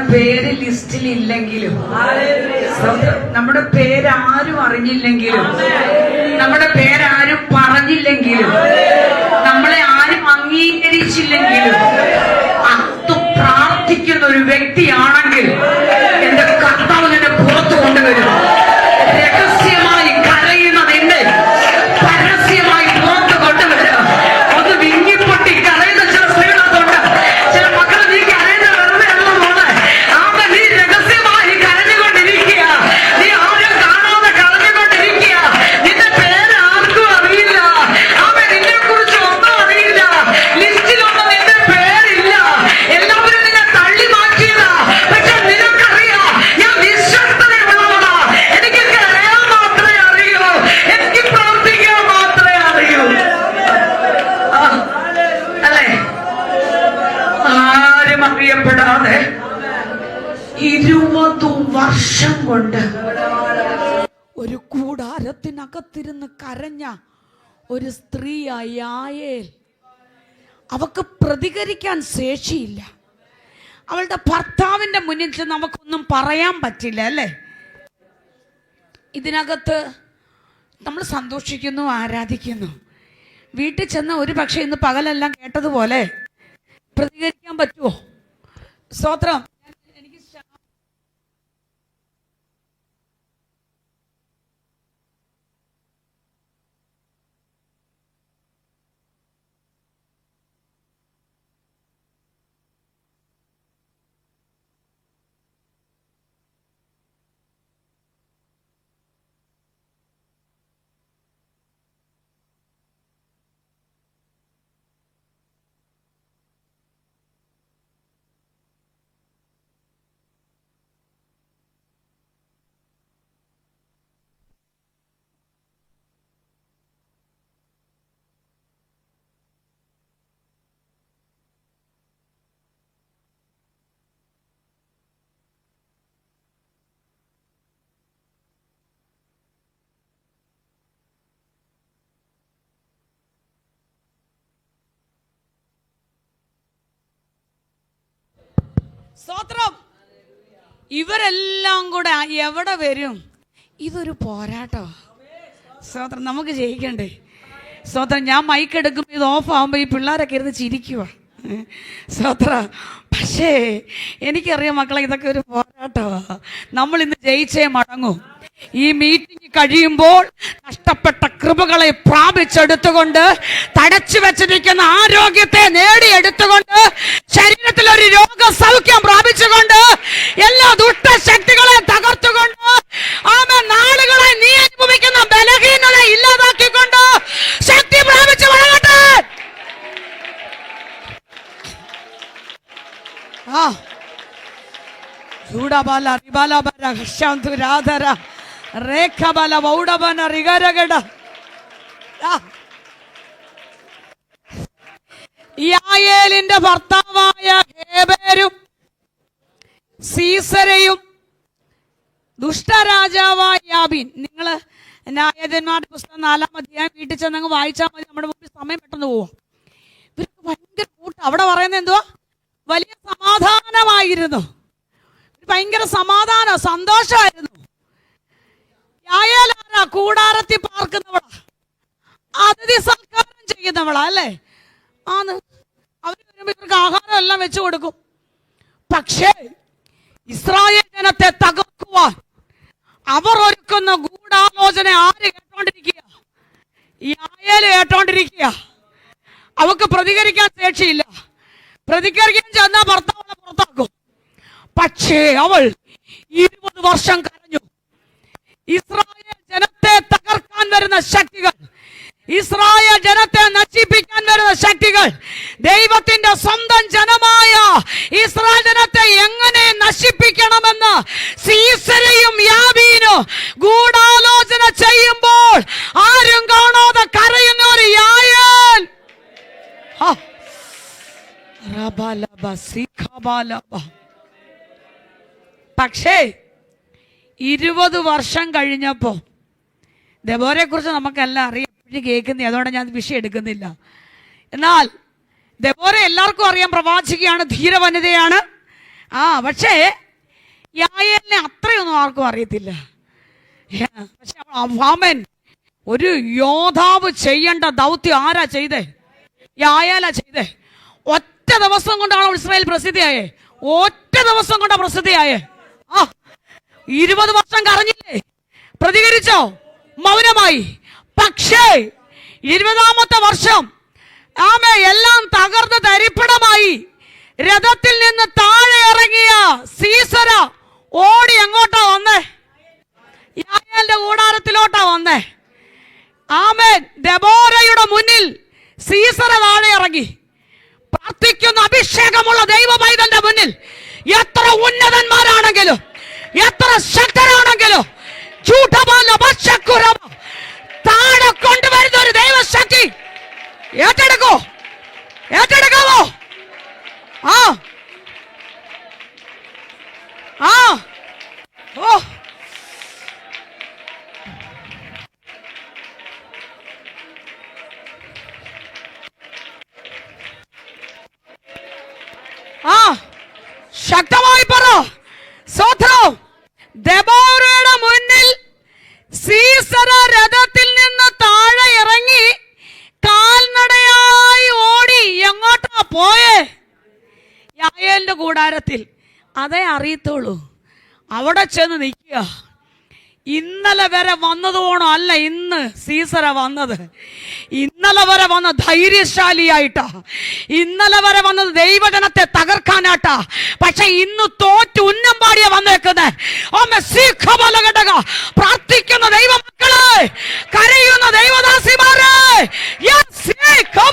പേര് ലിസ്റ്റിൽ ഇല്ലെങ്കിലും, നമ്മുടെ പേരാരും അറിഞ്ഞില്ലെങ്കിലും, നമ്മുടെ പേരാരും പറഞ്ഞില്ലെങ്കിലും, നമ്മളെ ആരും അംഗീകരിച്ചില്ലെങ്കിലും, അത് പ്രാർത്ഥിക്കുന്ന ഒരു വ്യക്തിയാണെങ്കിൽ എന്റെ കർത്താവ് നിന്നെ പുറത്തു കൊണ്ടുവരും. രഹസ്യമായി കരയുന്ന നിന്നെ പരസ്യമായി പുറത്ത് കൊണ്ടുവരും. ഒന്ന് വിങ്ങിപ്പൊട്ടി കരയുന്ന ചില സ്ത്രീകളൊക്കെ, ചില മക്കൾ നീ കരയുന്ന വെറുതെ ഉള്ളതാണ്. ആമ നീ രഹസ്യമായി കരഞ്ഞുകൊണ്ടിരിക്കുക, നീ ആരും കാണാതെ കരഞ്ഞുകൊണ്ടിരിക്കുക. നിന്റെ പേര് ആർക്കും അറിയില്ല, ആമ നിന്നെ കുറിച്ച് ഒന്നും അറിയില്ല, ലിസ്റ്റിലൊന്നും നിന്റെ പേരില്ല, എല്ലാവരും നിന്നെ തള്ളി മാറ്റിയതാ. പക്ഷെ നിനക്കറിയാം ഞാൻ വിശ്വസ്തതയുള്ളവനാ, എനിക്ക് കരയാൻ മാത്രമേ അറിയൂ, എനിക്ക് പ്രവർത്തിക്കാൻ മാത്രമേ അറിയൂ. അല്ലേ? ആരും അറിയപ്പെടാതെ 20 വർഷം കൊണ്ട് ഒരു കൂടാരത്തിനകത്തിരുന്ന് കരഞ്ഞ ഒരു സ്ത്രീയായ യായേൽ. അവക്ക് പ്രതികരിക്കാൻ ശേഷിയില്ല. അവളുടെ ഭർത്താവിന്റെ മുന്നിൽ ചെന്ന് നമുക്കൊന്നും പറയാൻ പറ്റില്ല, അല്ലേ? ഇതിനകത്ത് നമ്മൾ സന്തോഷിക്കുന്നു, ആരാധിക്കുന്നു. വീട്ടിൽ ചെന്ന ഒരു പക്ഷേ ഇന്ന് പകലെല്ലാം കേട്ടതുപോലെ പ്രതികരിക്കാൻ പറ്റുമോ? സ്തോത്രം. എനിക്ക് സ്തോത്രം. ഇവരെല്ലാം കൂടെ എവിടെ വരും? ഇതൊരു പോരാട്ടമാണ്. സ്തോത്രം. നമുക്ക് ജയിക്കണ്ടേ? സ്തോത്രം. ഞാൻ മൈക്ക് എടുക്കുമ്പോൾ ഇത് ഓഫ് ആകുമ്പോൾ ഈ പിള്ളേരൊക്കെ ഇരുന്ന് ചിരിക്കുക. സ്തോത്ര. പക്ഷേ എനിക്കറിയാം മക്കളെ, ഇതൊക്കെ ഒരു പോരാട്ടമാണ്. നമ്മൾ ഇന്ന് ജയിച്ചേ മടങ്ങൂ. ഈ മീറ്റിംഗ് കഴിയുമ്പോൾ നഷ്ടപ്പെട്ട കൃപകളെ പ്രാപിച്ചെടുത്തുകൊണ്ട്, തടച്ചു വെച്ചിരിക്കുന്ന ആരോഗ്യത്തെ നേടിയെടുത്തുകൊണ്ട്, ശരീരത്തിൽ ഒരു രോഗസൗഖ്യം പ്രാപിച്ചുകൊണ്ട്, എല്ലാ ദുഷ്ടശക്തികളെ തകർത്തുകൊണ്ട്, ആമേൻ, നാളുകളെ നീ അനുഭവിക്കുന്ന ബലഹീനത ഇല്ലാതാക്കിക്കൊണ്ട് ശക്തി പ്രാപിച്ചു വളരട്ടെ. ചൂടബാല റിബാലബര ഹശാന്തുരാധര രേഖബല വൗഡബന റിഗരഗട. യായേലിന്റെ ഭർത്താവായ ഹേബേരും സീസരയും ദുഷ്ടരാജാവായ യാബീൻ. നിങ്ങള് ന്യായാധിപന്മാരുടെ പുസ്തകം 4-ാം അധ്യായം വീട്ടിൽ ചെന്നങ്ങ് വായിച്ചാൽ മതി. നമ്മുടെ മുമ്പിൽ സമയം പെട്ടെന്ന് പോവാം. ഇവർക്ക് ഭയങ്കര കൂട്ടം. അവിടെ പറയുന്നത് എന്തുവാ? വലിയ സമാധാനമായിരുന്നു, ഭയങ്കര സമാധാനം, സന്തോഷമായിരുന്നു. യായേലാരാ? കൂടാരത്തിൽ പാർക്കുന്നവളാ, അതിഥി സൽക്കാരം ചെയ്യുന്നവളാ, അല്ലേ? ആന്ന്. അവര് വരുമ്പോ ഇവർക്ക് ആഹാരം എല്ലാം വെച്ചു കൊടുക്കും. പക്ഷേ ഇസ്രായേൽ ജനത്തെ തകർക്കുവാൻ അവർ ഒരുക്കുന്ന ഗൂഢാലോചന ആര് കേട്ടോണ്ടിരിക്കുക? യായേല് കേട്ടോണ്ടിരിക്കുക. അവക്ക് പ്രതികരിക്കാൻ ശേഷിയില്ല. പ്രതികരിക്കാൻ ചെന്നാ ഭർത്താവളെ പുറത്താക്കും. പക്ഷേ അവൾ 20 വർഷം കരഞ്ഞു. ഇസ്രായേൽ ജനത്തെ തകർക്കാൻ വരുന്ന ശക്തികൾ, ഇസ്രായേൽ ജനത്തെ നശിപ്പിക്കാൻ വരുന്ന ശക്തികൾ, ദൈവത്തിന്റെ സ്വന്തം ജനമായ ഇസ്രായേൽ ജനത്തെ എങ്ങനെ നശിപ്പിക്കണമെന്ന് സീസരയും യാബീനും ഗൂഢാലോചന ചെയ്യുമ്പോൾ ആരും കാണാതെ കരയുന്ന ഒരു യായേൽ. പക്ഷേ 20 വർഷം കഴിഞ്ഞപ്പോ, ദെബോരെ കുറിച്ച് നമുക്കെല്ലാം അറിയാം, എപ്പോഴും കേൾക്കുന്നേ, അതുകൊണ്ട് ഞാൻ വിഷയം എടുക്കുന്നില്ല. എന്നാൽ ദെബോരെ എല്ലാവർക്കും അറിയാം, പ്രവാചികയാണ്, ധീരവനിതയാണ്. പക്ഷേ യായേലിനെ അത്രയൊന്നും ആർക്കും അറിയത്തില്ല. പക്ഷെ അവൻ ഒരു യോദ്ധാവ് ചെയ്യേണ്ട ദൗത്യം ആരാ ചെയ്തേ? യായേലാ ചെയ്തേ. ഒറ്റ ദിവസം കൊണ്ടാണോ ഇസ്രായേൽ പ്രസിദ്ധിയായേ? ഒറ്റ ദിവസം കൊണ്ടാ പ്രസിദ്ധിയായേ. 20 വർഷം കരഞ്ഞില്ലേ? പ്രതികരിച്ചോ? മൗനമായി. പക്ഷേ 20ാമത്തെ വർഷം എല്ലാം തകർന്ന് തരിപ്പണമായി. രഥത്തിൽ നിന്ന് താഴെ ഇറങ്ങിയ സീസര ഓടി എങ്ങോട്ടാ വന്നേ? യായേലിന്റെ കൂടാരത്തിലോട്ടാ വന്നേ. ദെബോരയുടെ മുന്നിൽ സീസര താഴെ ഇറങ്ങി. പ്രാർത്ഥിക്കുന്ന അഭിഷേകമുള്ള ദൈവ പൈതലിന്റെ മുന്നിൽ എത്ര ഉന്നതന്മാരാണെങ്കിലും എത്ര ശക്തരാണെങ്കിലും താഴെ കൊണ്ടുവരുന്ന ഒരു ദൈവശക്തി ഏറ്റെടുക്കാവോ? ശക്തമായി പറ. സ്വത്രം. ദെബോരയുടെ മുന്നിൽ സീസര രഥത്തിൽ നിന്ന് താഴെ ഇറങ്ങി കാൽനടയായി ഓടി എങ്ങോട്ടാ പോയേ? യായേലിന്റെ കൂടാരത്തിൽ. അതേ അറിയത്തുള്ളൂ. അവിടെ ചെന്ന് നിൽക്കുക. ഇന്നലെ വരെ വന്നതുകൊണ്ടോ അല്ല ഇന്ന് സീസര വന്നത്. ഇന്നലെ വരെ വന്ന ധൈര്യശാലിയായിട്ടാ. ഇന്നലെ വരെ വന്നത് ദൈവജനത്തെ തകർക്കാനാട്ടാ. പക്ഷെ ഇന്ന് തോറ്റ് ഉന്നം പാടിയ വന്നേക്കുന്നത്. പ്രാർത്ഥിക്കുന്ന ദൈവമക്കളെ, കരയുന്ന ദൈവദാസിമാരെ, യേശുവിന്റെ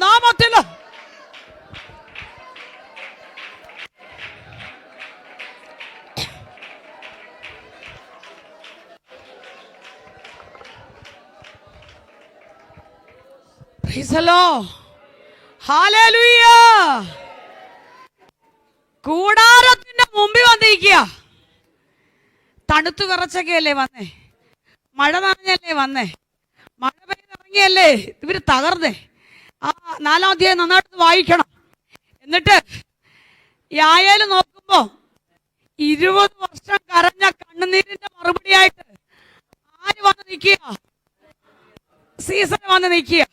നാമത്തിൽ കൂടാരത്തിന്റെ മുമ്പിൽ വന്നിരിക്കുക. തണുത്തു വിറച്ചൊക്കെയല്ലേ വന്നേ? മഴ നനഞ്ഞല്ലേ വന്നേ? മഴ പെയ്തിറങ്ങിയല്ലേ ഇവര് തകർന്നേ? 4-ാം അധ്യായം നന്നായിട്ട് വായിക്കണം. എന്നിട്ട് യായേല് നോക്കുമ്പോ 20 വർഷം കരഞ്ഞ കണ്ണുനീരിന്റെ മറുപടിയായിട്ട് ആര് വന്ന് നിൽക്കുക? സീസൺ വന്ന് നിൽക്കുക.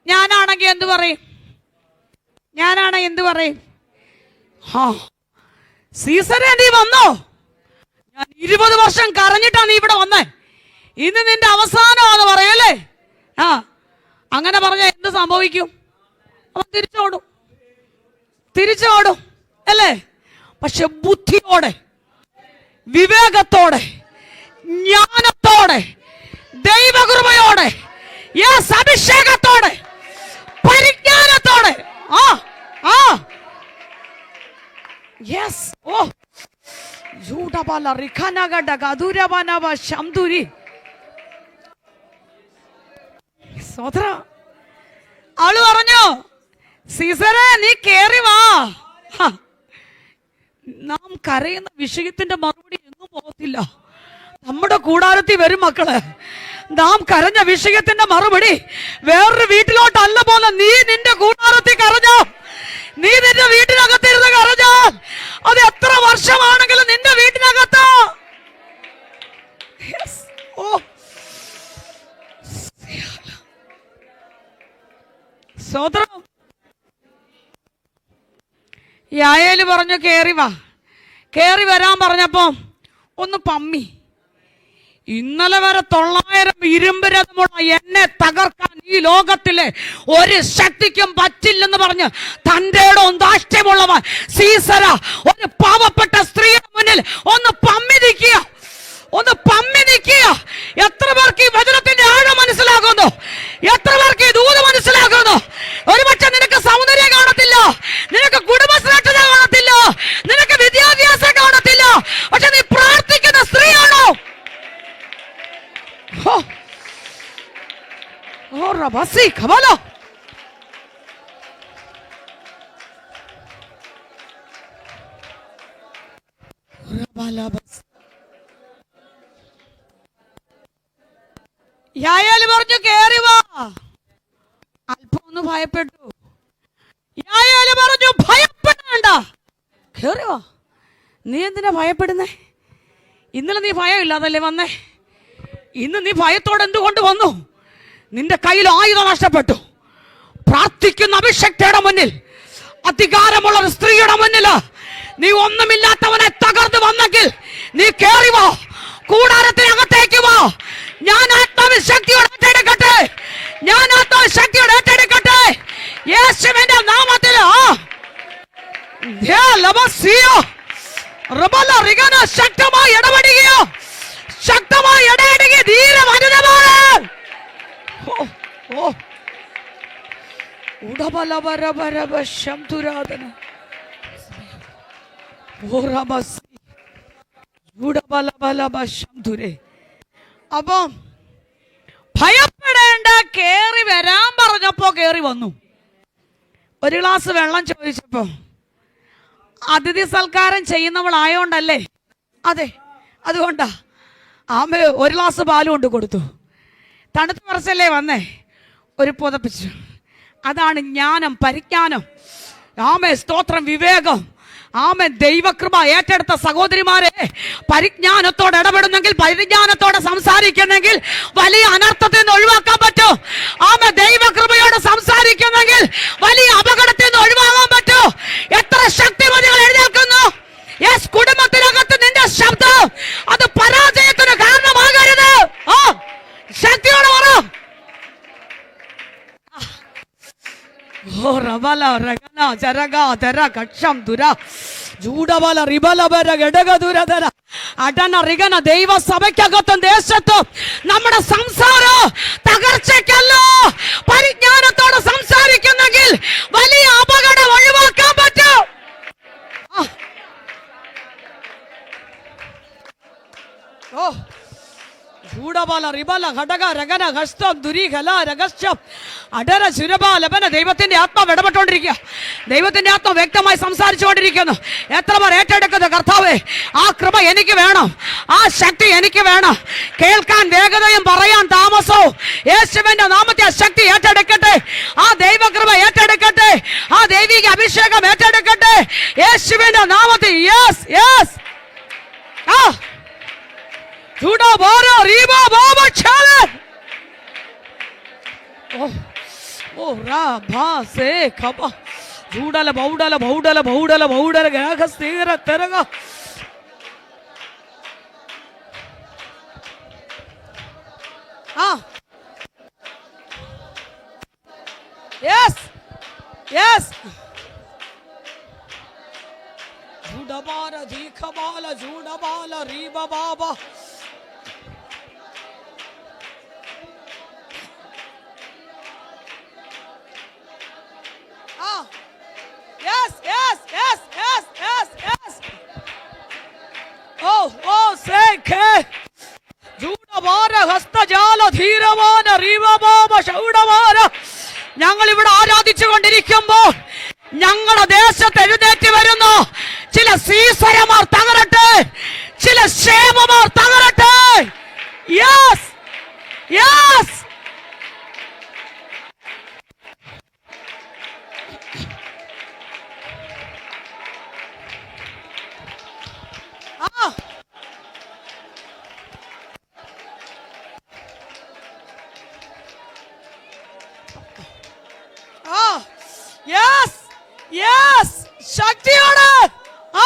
ഞാനാണെങ്കിൽ എന്ത് പറയും? സീസറെ നീ വന്നോ? ഞാൻ 20 വർഷം കരഞ്ഞിട്ടാ നീ ഇവിടെ വന്നേ. ഇന്ന് നിന്റെ അവസാനമാണെന്ന് പറയല്ലേ? അങ്ങനെ പറഞ്ഞാൽ എന്ത് സംഭവിക്കും? അവൻ തിരിച്ചോടും അല്ലേ? പക്ഷെ ബുദ്ധിയോടെ, വിവേകത്തോടെ, ജ്ഞാനത്തോടെ, ദൈവകൃപയോടെ, അഭിഷേകത്തോടെ, പരിജ്ഞാനത്തോടെ അവള് പറഞ്ഞു, സീസറെ നീ കേറി വാ. നാം കരയുന്ന വിഷയത്തിന്റെ മറുപടി എങ്ങും പോകത്തില്ല. നമ്മുടെ കൂടാരത്തിൽ വരും മക്കള്. നാം കരഞ്ഞ വിഷയത്തിന്റെ മറുപടി വേറൊരു വീട്ടിലോട്ടല്ല പോലെ. നീ നിന്റെ കൂടാരത്തിൽ കരഞ്ഞോ? നീ നിന്റെ വീട്ടിനകത്തിരുന്ന് കരഞ്ഞാൽ അത് എത്ര വർഷമാണെങ്കിലും നിന്റെ വീട്ടിനകത്ത് സ്വതന്ത്രം. യായേല് പറഞ്ഞു കേറി വാ. കേറി വരാൻ പറഞ്ഞപ്പോ ഒന്ന് പമ്മി. ഇന്നലെ വരെ 900 ഇരുമ്പ് രഥമുള്ള എന്നെ തകർക്കാൻ ഈ ലോകത്തിലെ ഒരു ശക്തിക്കും പറ്റില്ലെന്ന് പറഞ്ഞ് തന്റെ ധാഷ്ട്യമുള്ളവൻ സീസര ഒരു പാവപ്പെട്ട സ്ത്രീയുടെ മുന്നിൽ ഒന്ന് പമ്മി നിൽക്കുക, ഒന്ന് പമ്മി നിൽക്കുക. എത്ര പേർക്ക് ഈ വചനത്തിന്റെ ആഴം മനസ്സിലാകുന്നു? എത്ര പേർക്ക് ഈ ദൂത് മനസ്സിലാകുന്നു? ഒരുപക്ഷെ നിനക്ക് സൗന്ദര്യം കാണത്തില്ല, നിനക്ക് കുടുംബശ്രേഷ്ഠത കാണത്തില്ല, നിനക്ക് വിദ്യാഭ്യാസം കാണത്തില്ല, പക്ഷെ നീ പ്രാർത്ഥിക്കുന്ന സ്ത്രീയാണോ? യായാല് പറഞ്ഞു കേറി വാ. അല്പം ഒന്ന് ഭയപ്പെട്ടു. യായാല് പറഞ്ഞു ഭയപ്പെടേണ്ട, കേറി വാ. നീ എന്തിനാ ഭയപ്പെടുന്നേ? ഇന്നലെ നീ ഭയമില്ലാതല്ലേ വന്നേ? ഇന്ന് നീ ഭയത്തോടെ എന്തുകൊണ്ട് വന്നു? നിന്റെ കയ്യിൽ ആയുധം നഷ്ടപ്പെട്ടു. പ്രാർത്ഥിക്കുന്ന അഭിഷക്തയുടെ മുന്നിൽ, അധികാരമുള്ള ഒരു സ്ത്രീയുടെ മുന്നിൽ നീ ഒന്നുമില്ലാത്തവനെ തകർന്നു വന്നെങ്കിൽ നീ കേറി വാ, കൂടാരത്തിനകത്തേക്ക് വാ. ഞാൻ ആത്മശക്തിയോടെ ഏറ്റെടുക്കട്ടെ, ഞാൻ ആത്മശക്തിയോടെ ഏറ്റെടുക്കട്ടെ യേശുവിന്റെ നാമത്തിൽ. ശക്തമായി ഇടപെടുകയോ, ശക്തമായി ഇടപെടുക ധീര വനിതമാണ്. അപ്പം ഭയപ്പെടേണ്ട, കേറി വരാൻ പറഞ്ഞപ്പോ കേറി വന്നു. ഒരു ഗ്ലാസ് വെള്ളം ചോദിച്ചപ്പോ, അതിഥി സൽക്കാരം ചെയ്യുന്നവളായോണ്ടല്ലേ? അതെ, അതുകൊണ്ടാ. ആമ ഒരു ഗ്ലാസ് പാലും കൊണ്ട് കൊടുത്തു. തണുത്ത് മറിച്ചല്ലേ വന്നേ, ഒരു പുതപ്പിച്ചു. അതാണ് ജ്ഞാനം, പരിജ്ഞാനം. ആമേ സ്തോത്രം, വിവേകം. ആമേ ദൈവകൃപ ഏറ്റെടുത്ത സഹോദരിമാരെ, പരിജ്ഞാനത്തോടെ ഇടപെടുന്നെങ്കിൽ, പരിജ്ഞാനത്തോടെ സംസാരിക്കുന്നെങ്കിൽ വലിയ അനർത്ഥത്തിൽ നിന്ന് ഒഴിവാക്കാൻ പറ്റും. ആമേ ദൈവകൃപയോടെ സംസാരിക്കുന്നെങ്കിൽ വലിയ അപകടത്തിൽ നിന്ന് ഒഴിവാക്കാൻ പറ്റും. എത്ര ശക്തിമതികൾ എഴുന്നേൽക്കുന്നു. യെസ്, കുടുംബത്തിനകത്ത് നിന്റെ ശബ്ദം അത് പരാജയത്തിന് കാരണമാകരുത്. ശക്തിയോടെ പറ. ദൈവസഭയ്ക്കകത്തും ദേശത്തും നമ്മുടെ സംസാരം തകർച്ചയ്ക്കല്ല, പരിജ്ഞാനത്തോടെ സംസാരിക്കുന്നെങ്കിൽ വലിയ അപകടം ഒഴിവാക്കാൻ പറ്റും. ദൈവത്തിന്റെ ആത്മാവ് ഇടപെട്ടുകൊണ്ടിരിക്കുക, ദൈവത്തിന്റെ ആത്മാവ് വ്യക്തമായി സംസാരിച്ചുകൊണ്ടിരിക്കുന്നു. എത്ര പേർ ഏറ്റെടുക്കുന്നത്? കർത്താവേ, ആ കൃപ എനിക്ക് വേണം, ആ ശക്തി എനിക്ക് വേണം. കേൾക്കാൻ വേഗതയും പറയാൻ താമസവും യേശുവിന്റെ നാമത്തെ ആ ശക്തി ഏറ്റെടുക്കട്ടെ, ആ ദൈവകൃപ ഏറ്റെടുക്കട്ടെ, ആ ദൈവിക അഭിഷേകം ഏറ്റെടുക്കട്ടെ യേശുവിന്റെ നാമത്തിൽ. Yes yes. Yes, yes, yes, yes, yes, yes. Oh, say, ഞങ്ങൾ ഇവിടെ ആരാധിച്ചു കൊണ്ടിരിക്കുമ്പോൾ ഞങ്ങളുടെ ദേശത്ത് എഴുന്നേറ്റ് വരുന്നു ചില സീസരമാർ തകരട്ടെ, ചില ക്ഷേമമാർ തകരട്ടെ. Yes yes. യെസ് യെസ് ശക്തിയോടെ ആ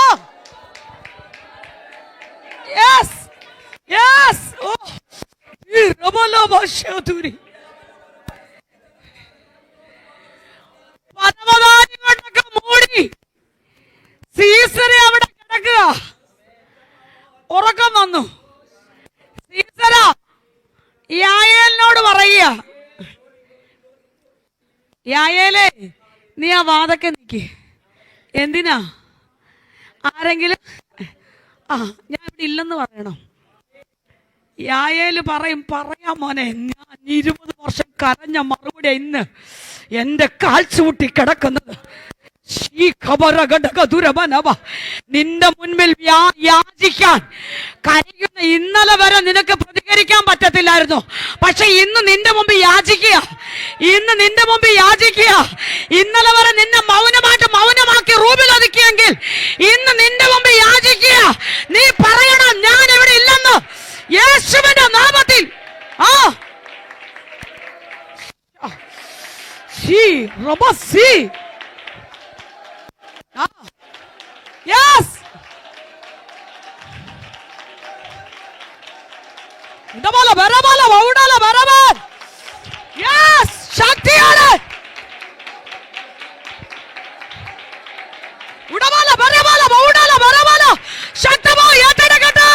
യെസ് യെസ് ഓ ഈ റബലബശതുരി പരമദാനികളൊക്കെ മൂടി സീസറെ അവിടെ കിടക്കുക. ഉറക്കം വന്നു. സീസറ യായേലിനോട് പറയുക, യായേലേ നീ ആ വാതൊക്കെ നിൽക്ക്. എന്തിനാ? ആരെങ്കിലും ഞാൻ ഇവിടെ ഇല്ലെന്ന് പറയണം. യായേല് പറയാം മോനെ, ഞാൻ 20 വർഷം കരഞ്ഞ മറുപടി ഇന്ന് എന്റെ കാൽച്ചൂട്ടി കിടക്കുന്നത്. നിന്റെ മുൻപിൽ യാചിക്കാൻ കരയുന്ന ഇന്നലെ വരെ നിനക്ക് പ്രതികരിക്കാൻ പറ്റത്തില്ലായിരുന്നു. പക്ഷെ ഇന്ന് നിന്റെ മുമ്പിൽ യാചിക്കുക. ഇന്നലെ വരെ നിന്നെ മൗനമാക്കി റൂമിൽ ഒതുക്കിയെങ്കിൽ ഇന്ന് നിന്റെ മുമ്പിൽ യാചിക്കുക. നീ പറയണം, ഞാൻ ഇവിടെ ഇല്ലെന്ന് യേശുവിന്റെ നാമത്തിൽ. Yes. Udabala barabala vaudala barabar. Yes, ശക്തിയോടെ. Udabala barabala vaudala barabala. ശക്തമായി ഏറ്റെടുക്കട്ടെ.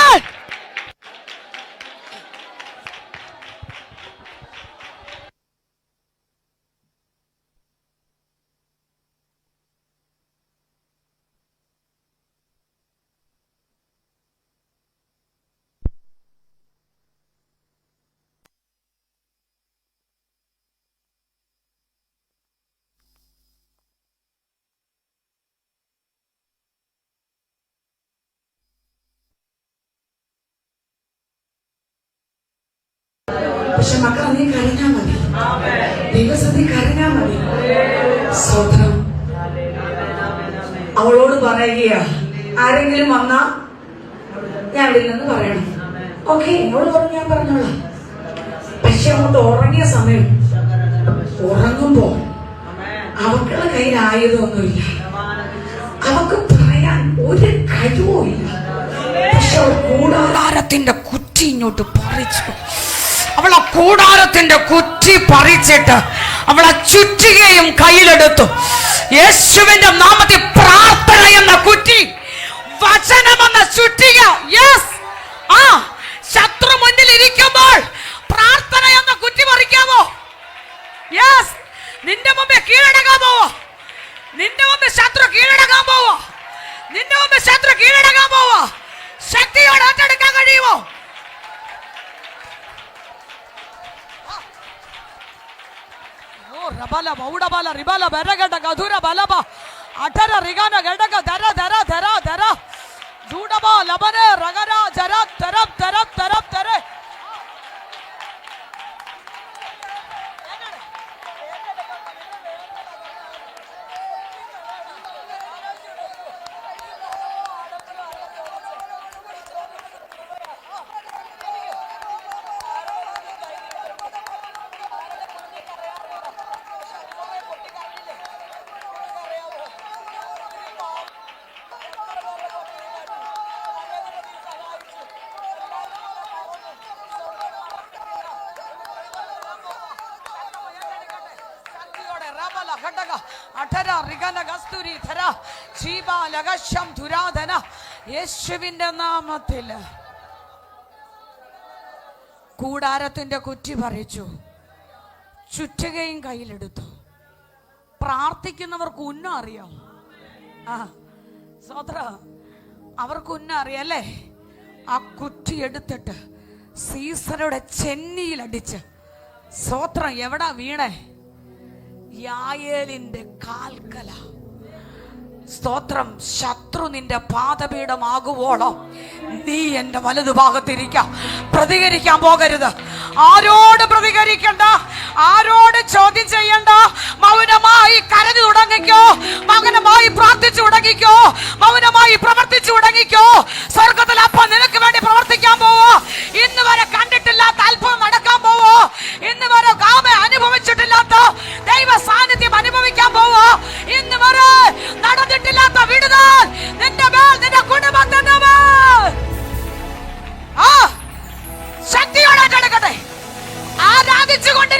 പക്ഷെ മക്കൾ നീ കരഞ്ഞാ മതി, ദൈവസന്ധി കരഞ്ഞാ മതി. സ്തോത്രം. അവളോട് പറയുക, ആരെങ്കിലും വന്നാ ഞാൻ ഇവിടെ നിന്ന് പറയണം. ഓക്കെ, എന്നോട് പറഞ്ഞു, ഞാൻ പറഞ്ഞോളാം. പക്ഷെ അങ്ങോട്ട് ഉറങ്ങിയ സമയം ഉറങ്ങുമ്പോ അവക്കുള്ള കയ്യിൽ ആയുധമൊന്നുമില്ല, അവക്ക് പറയാൻ ഒരു കഴിവും ഇല്ല. പക്ഷെ അവൾ കൂടാരത്തിന്റെ കുറ്റി ഇങ്ങോട്ട് പറിച്ചു. അവളെ കൂടാരത്തിന്റെ കുറ്റി പറിച്ചിട്ട് അവളെ ചുറ്റികയും കയ്യിലെടുത്തു. യേശുവിന്റെ നാമത്തിൽ പ്രാർത്ഥന എന്ന കുറ്റി, വചനമെന്ന ചുറ്റിക. യെസ്, ശത്രു മുന്നിൽ ഇരിക്കുമ്പോൾ പ്രാർത്ഥന എന്ന കുറ്റി പറിക്കാമോ? യെസ്, നിന്റെ മുമ്പിൽ കീഴടങ്ങാൻ പോവോ? നിന്റെ മുമ്പിൽ ശത്രു കീഴടങ്ങാൻ പോവോ? ശക്തിയോടെ ഏറ്റെടുക്കാൻ കഴിയുമോ? Rabala Maudabala Ribala Beragata Gadura Balaba Atara Rigana Gadaka Dara Dara Dara Dara Judaba Labane Ragara Jarab Tarab Tarab Tarab Tare. യേശുവിന്റെ നാമത്തിൽ കൂടാരത്തിന്റെ കുറ്റി പറിച്ചു, ചുറ്റുകയും കയ്യിലെടുത്തു. പ്രാർത്ഥിക്കുന്നവർക്ക് ഉന്നം അറിയാം. സ്വത്ര അവർക്ക് ഉന്നം അറിയാല്ലേ? ആ കുറ്റി എടുത്തിട്ട് സീസറുടെ ചെന്നിയിലടിച്ച്. സ്വത്രം എവിടാ വീണേ? യായേലിന്റെ കാൽക്കല. സ്തോത്രം. ശത്രു നിന്റെ പാദപീഠമാകുവോളം നീ എന്റെ വലതുഭാഗത്തിരിക്കാം. പ്രതികരിക്കാൻ പോകരുത്. ആരോട് പ്രതികരിക്കണ്ട, ആരോട് ചോദ്യം ചെയ്യണ്ട. മൗനമായി കരഞ്ഞു തുടങ്ങിക്കോ, മൗനമായി പ്രാർത്ഥിച്ചു തുടങ്ങിക്കോ, മൗനമായി പ്രവർത്തിച്ചു തുടങ്ങിക്കോ. സ്വർഗത്തിൽ അപ്പം നിനക്ക് വേണ്ടി പ്രവർത്തിക്കാൻ പോവോ? ഇന്ന് വരെ കണ്ടിട്ടില്ലാത്ത അത്ഭുതം നടക്കാൻ പോവോ? ഇന്ന് വരെ അനുഭവിച്ചിട്ടില്ലാത്ത ദൈവ സാന്നിധ്യം അനുഭവിക്കാൻ പോവോ?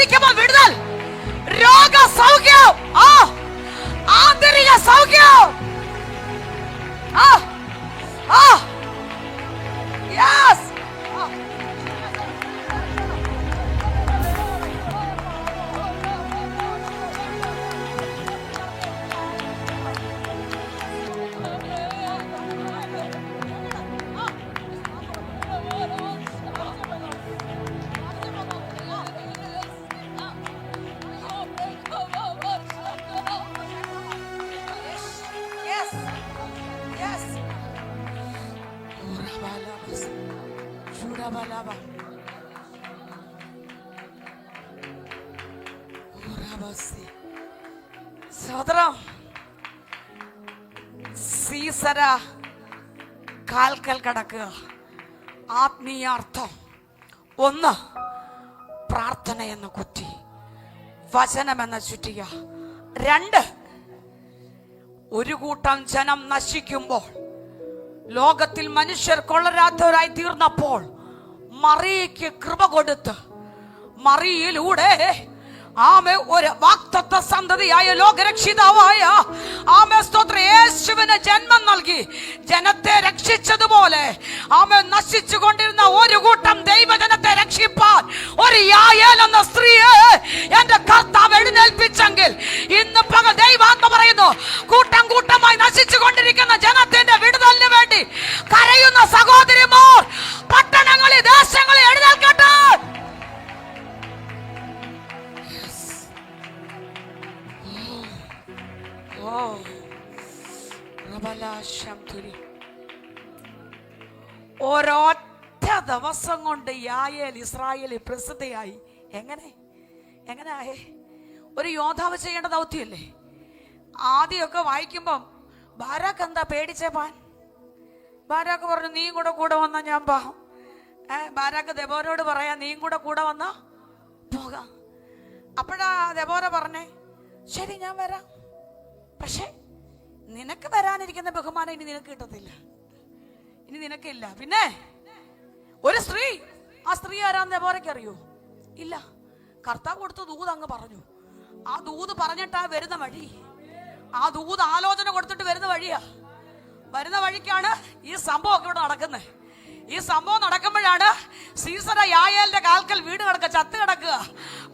ധ്യാനിക്കുമ്പോൾ വിടുതൽ, രോഗ സൗഖ്യം, ആന്തരിക സൗഖ്യം. യെസ്. സഹോദരം, സീസര കാൽക്കൽ കടക്കുക. ആത്മീയാർത്ഥം: ഒന്ന്, പ്രാർത്ഥന എന്ന കുറ്റി, വചനമെന്ന ചുറ്റിക. രണ്ട്, ഒരു കൂട്ടം ജനം നശിക്കുമ്പോൾ, ലോകത്തിൽ മനുഷ്യർ കൊള്ളരാത്തവരായി തീർന്നപ്പോൾ മറിയയ്ക്ക് കൃപ കൊടുത്ത് മറിയയിലൂടെ ഒരു വാഗ്ദത്ത സന്തതിയായ ലോകരക്ഷിതാവായ സ്തോത്രം യേശുവിന് ജന്മം നൽകി ജനത്തെ രക്ഷിച്ചതുപോലെ നശിച്ചു കൊണ്ടിരുന്ന ഒരു കൂട്ടം ദൈവജനത്തെ രക്ഷിപ്പാൻ ഒരു യായേൽ എന്ന സ്ത്രീയെ എന്റെ കർത്താവ് എഴുന്നേൽപ്പിച്ചെങ്കിൽ ഇന്ന് പകൽ ദൈവാത്മ പറയുന്നു, കൂട്ടം കൂട്ടമായി നശിച്ചു കൊണ്ടിരിക്കുന്ന ജനത്തിന്റെ വിടുതലിന് വേണ്ടി കരയുന്ന സഹോദരിമാർ പട്ടണങ്ങളിൽ, ദേശങ്ങളിൽ എഴുന്നേൽക്കട്ടെ. ഒരൊറ്റ ദിവസം കൊണ്ട് യായേൽ ഇസ്രായേലിൽ പ്രസിദ്ധയായി. എങ്ങനെ ആയേ? ഒരു യോദ്ധാവ് ചെയ്യേണ്ട ദൗത്യമല്ലേ? ആദ്യമൊക്കെ വായിക്കുമ്പം ബാരാക്ക് എന്താ പേടിച്ചേപ്പാൻ? ബാരാക്ക് പറഞ്ഞു, നീ കൂടെ വന്നാ ഞാൻ പോകാം. ബാരാക്ക് ദെബോരോട് പറയാ, നീ കൂടെ വന്നാ പോകാം. അപ്പോഴാ ദെബോര പറഞ്ഞേ, ശരി ഞാൻ വരാം, പക്ഷെ നിനക്ക് വരാനിരിക്കുന്ന ബഹുമാനം ഇനി നിനക്ക് കിട്ടത്തില്ല, ഇനി നിനക്കില്ല. പിന്നെ ഒരു സ്ത്രീ, ആ സ്ത്രീ ആരാന്ന് ദെബോരയ്ക്ക് അറിയോ? ഇല്ല. കർത്താവ് കൊടുത്ത ദൂത് അങ്ങ് പറഞ്ഞു. ആ ദൂത് പറഞ്ഞിട്ടാ വരുന്ന വഴി, ആ ദൂത് ആലോചന കൊടുത്തിട്ട് വരുന്ന വഴിക്കാണ് ഈ സംഭവം ഒക്കെ ഇവിടെ നടക്കുന്നത്. ഈ സംഭവം നടക്കുമ്പോഴാണ് സീസര യായേലിന്റെ കാൽക്കൽ വീട് ചത്ത് കിടക്കുക.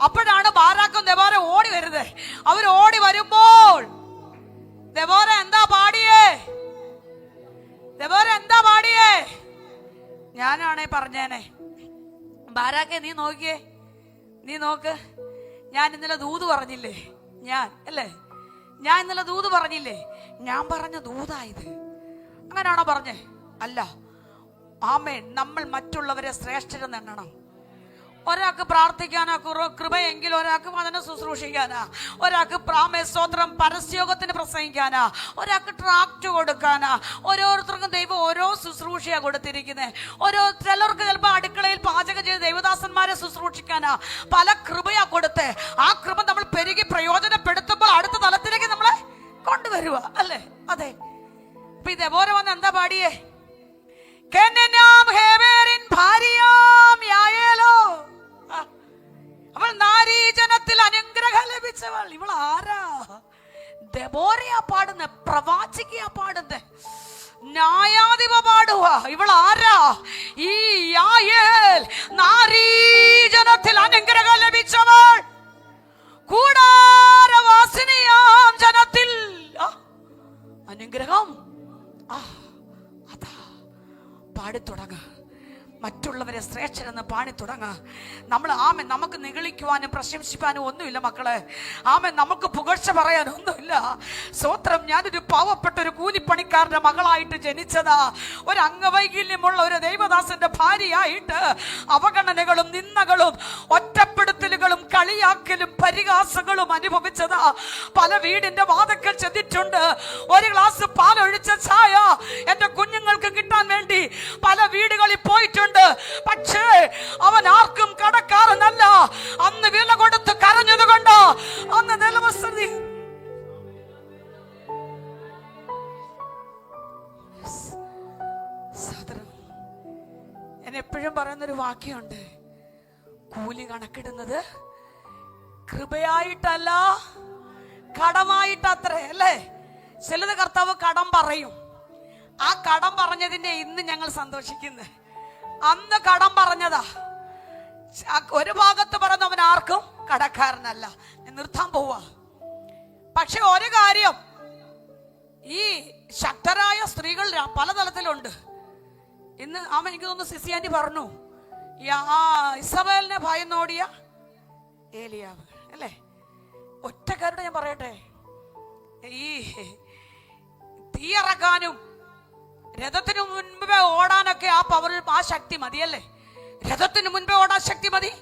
അപ്പോഴാണ് ബാരാക്കും ദെബോര ഓടി വരുന്നത്. അവർ ഓടി വരുമ്പോൾ ദെബോര എന്താ പാടിയേ? ഞാനാണേ പറഞ്ഞേനെ, ബാരാക്കെ നീ നോക്ക്, ഞാൻ ഇന്നലെ ദൂത് പറഞ്ഞില്ലേ? ഞാൻ ഇന്നലെ ദൂത് പറഞ്ഞില്ലേ? ഞാൻ പറഞ്ഞ ദൂതായത്. അങ്ങനെയാണോ പറഞ്ഞേ? അല്ല. ആമേൻ. നമ്മൾ മറ്റുള്ളവരെ ശ്രേഷ്ഠരെന്ന് എണ്ണണം. ഒരാൾക്ക് പ്രാർത്ഥിക്കാനാ കൃപയെങ്കിൽ ഒരാൾക്ക് വചനം ശുശ്രൂഷിക്കാനാ, ഒരാൾക്ക് സ്തോത്രം പരസ്യോഗത്തിന് പ്രസംഗിക്കാനാ, ഒരാൾക്ക് ട്രാക്ട് കൊടുക്കാനാ. ഓരോരുത്തർക്കും ദൈവം ഓരോ ശുശ്രൂഷയാ കൊടുത്തിരിക്കുന്നത്. ചിലർക്ക് ചിലപ്പോൾ അടുക്കളയിൽ പാചകം ചെയ്ത് ദൈവദാസന്മാരെ ശുശ്രൂഷിക്കാനാ പല കൃപയാ കൊടുത്ത്. ആ കൃപ നമ്മൾ പെരുകി പ്രയോജനപ്പെടുത്തുമ്പോൾ അടുത്ത തലത്തിലേക്ക് നമ്മളെ കൊണ്ടുവരുക അല്ലേ? അതെ. അപ്പൊ ഈ ദെബോര വന്ന് എന്താ പാടിയേ? അവൾ നാരീജനത്തിൽ അനുഗ്രഹം ലഭിച്ചവൾ. ഇവൾ ആരാ? ദെബോരയാ പാടുന്ന, പ്രവാചികയാ പാടുന്ന, ന്യായാധിപ പാടുക. ഇവൾ ആരാ? ഈ യായേൽ നാരീജനത്തിൽ അനുഗ്രഹം ലഭിച്ചവൾ, കൂടാരവാസിനിയാം ജനത്തിൽ അനുഗ്രഹം. അതാ പാടിത്തുടങ്ങ, മറ്റുള്ളവരെ ശ്രേഷ്ഠരെന്ന് പാടിത്തുടങ്ങ. നമ്മൾ നമുക്ക് നിഗളിക്കുവാനും പ്രശംസിക്കാനും ഒന്നുമില്ല മക്കളെ. നമുക്ക് പുകഴ്ച പറയാൻ ഒന്നുമില്ല. സ്തോത്രം. ഞാനൊരു പാവപ്പെട്ട ഒരു കൂലിപ്പണിക്കാരന്റെ മകളായിട്ട് ജനിച്ചതാ. ഒരു അംഗവൈകല്യമുള്ള ഒരു ദൈവദാസന്റെ ഭാര്യയായിട്ട് അവഗണനകളും നിന്ദകളും ഒറ്റപ്പെടുത്തലുകളും കളിയാക്കലും പരിഹാസങ്ങളും അനുഭവിച്ചതാ. പല വീടിന്റെ വാതിൽക്കൽ ചെന്നിട്ടുണ്ട്. ഒരു ഗ്ലാസ് പാലൊഴിച്ച ചായ എന്റെ കുഞ്ഞുങ്ങൾക്ക് കിട്ടാൻ വേണ്ടി പല വീടുകളിൽ പോയിട്ടുണ്ട്. പക്ഷേ അവൻ ആർക്കും കടക്കാരനല്ല. അന്ന് വില കൊടുത്ത് കരഞ്ഞത് കൊണ്ട് അന്ന് നിലവസ്ഥിതി. ഞാൻ എപ്പോഴും പറയുന്നൊരു വാക്യമുണ്ട്, കൂലി കണക്കിടുന്നത് കൃപയായിട്ടല്ല, കടമായിട്ടത്രേ അല്ലേ? ചിലത് കർത്താവ് കടം പറയും. ആ കടം പറഞ്ഞതിന്റെ ഇന്ന് ഞങ്ങൾ സന്തോഷിക്കുന്നത്. അന്ന് കടം പറഞ്ഞതാ. ഒരു ഭാഗത്ത് പറഞ്ഞവൻ ആർക്കും കടക്കാരനല്ല. ഞാൻ നിർത്താൻ പോവാ. പക്ഷെ ഒരു കാര്യം, ഈ ശക്തരായ സ്ത്രീകൾ പലതലത്തിലുണ്ട്. ഇന്ന് എനിക്ക് തോന്നുന്നു സിസി ആന്റി പറഞ്ഞു, ഇസബേലിനെ ഭയന്നോടിയ ഏലിയാവ് അല്ലേ? ഒറ്റക്കാരുടെ ഞാൻ പറയട്ടെ, ഈ തീയിറക്കാനും രഥത്തിനു മുൻപേ ഓടാനൊക്കെ ആ പവർ, ആ ശക്തി മതിയല്ലേ? രഥത്തിന് മുൻപേ ഓടാൻ ശക്തി മതി,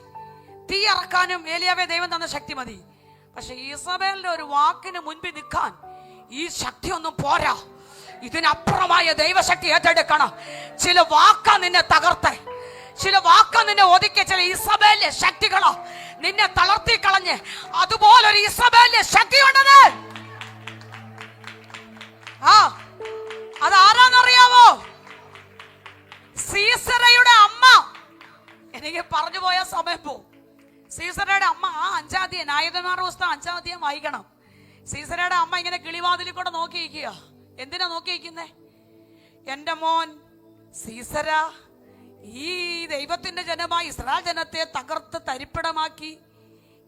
തീ ഇറക്കാനും ഏലിയാവെ ദൈവം തന്ന ശക്തി മതി. പക്ഷെ ഇസബേലിന്റെ ഒരു വാക്കിന് മുൻപിൽ നിൽക്കാൻ ഈ ശക്തി ഒന്നും പോരാ. ഇതിനപ്പുറമായ ദൈവശക്തി ഏറ്റെടുക്കണം. ചില വാക്ക നിന്നെ തകർത്തെ, ചില വാക്ക നിന്നെ ഒതുക്കിയ ചില ഇസബേലിന്റെ ശക്തികളോ നിന്നെ തളർത്തി കളഞ്ഞ്, അതുപോലൊരു ഇസബേലിന്റെ ശക്തിയുണ്ടത്. അതാരാന്നറിയാമോ? സീസറയുടെ അമ്മ. എനിക്ക് പറഞ്ഞു പോയ സമയം പോ. സീസറയുടെ അമ്മ, ആ 5-ാം അധ്യായം, ന്യായാധിപന്മാരുടെ പുസ്തകം 5-ാം അധ്യായം വായിക്കണം. സീസറയുടെ അമ്മ ഇങ്ങനെ കിളിവാതിലിൽ കൂടെ നോക്കിയിരിക്കുക. എന്തിനാ നോക്കിയിരിക്കുന്നേ? എന്റെ മോൻ സീസര ഈ ദൈവത്തിന്റെ ജനമായി ഇസ്രായേൽ ജനത്തെ തകർത്ത് തരിപ്പിടമാക്കി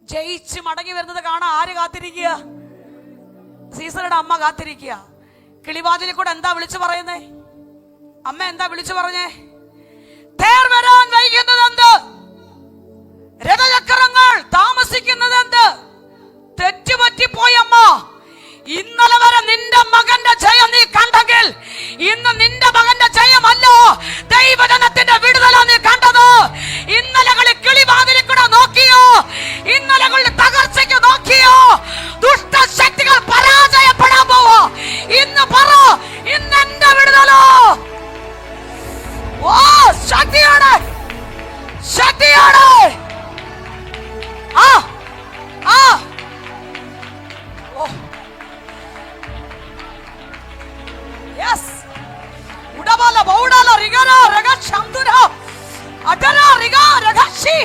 ജയിച്ച് മടങ്ങി വരുന്നത് കാണാൻ ആര് കാത്തിരിക്കുക? സീസറയുടെ അമ്മ കാത്തിരിക്കുക. കിളിവാതിലിൽ കൂടെ എന്താ വിളിച്ചു പറയുന്നേ? അമ്മ എന്താ വിളിച്ചു പറഞ്ഞേ? തേർ വരാൻ വൈകുന്നത് എന്ത്? രഥചക്രങ്ങൾ താമസിക്കുന്നത് എന്ത്? തെറ്റുപറ്റിപ്പോയമ്മ. ഇന്നലെ വരെ നിന്റെ മകന്റെ ജയം നീ കണ്ടെങ്കിൽ ഇന്ന് നിന്റെ മകന്റെ ജയമല്ലോ, ദൈവജനത്തിന്റെ വിടുതല നീ കണ്ടത്. ഇന്നലകളിൽ കിളിവാതിലിൽ കൂടെ നോക്കിയോ? ഇന്നലകളിൽ തകർച്ചയ്ക്ക് നോക്കിയോ? ദുഷ്ടശക്തികൾ പരാജയപ്പെടാൻ പോവോ? ഇന്ന് പറ, ഇന്ന് എന്റെ വിടുതലോ. ഓ ശക്തിയാണ്, ശക്തിയാണ്. ഉടബല ബൗഡല റിഗര രഗ ശംദുര അടര റിഗ രഗശി.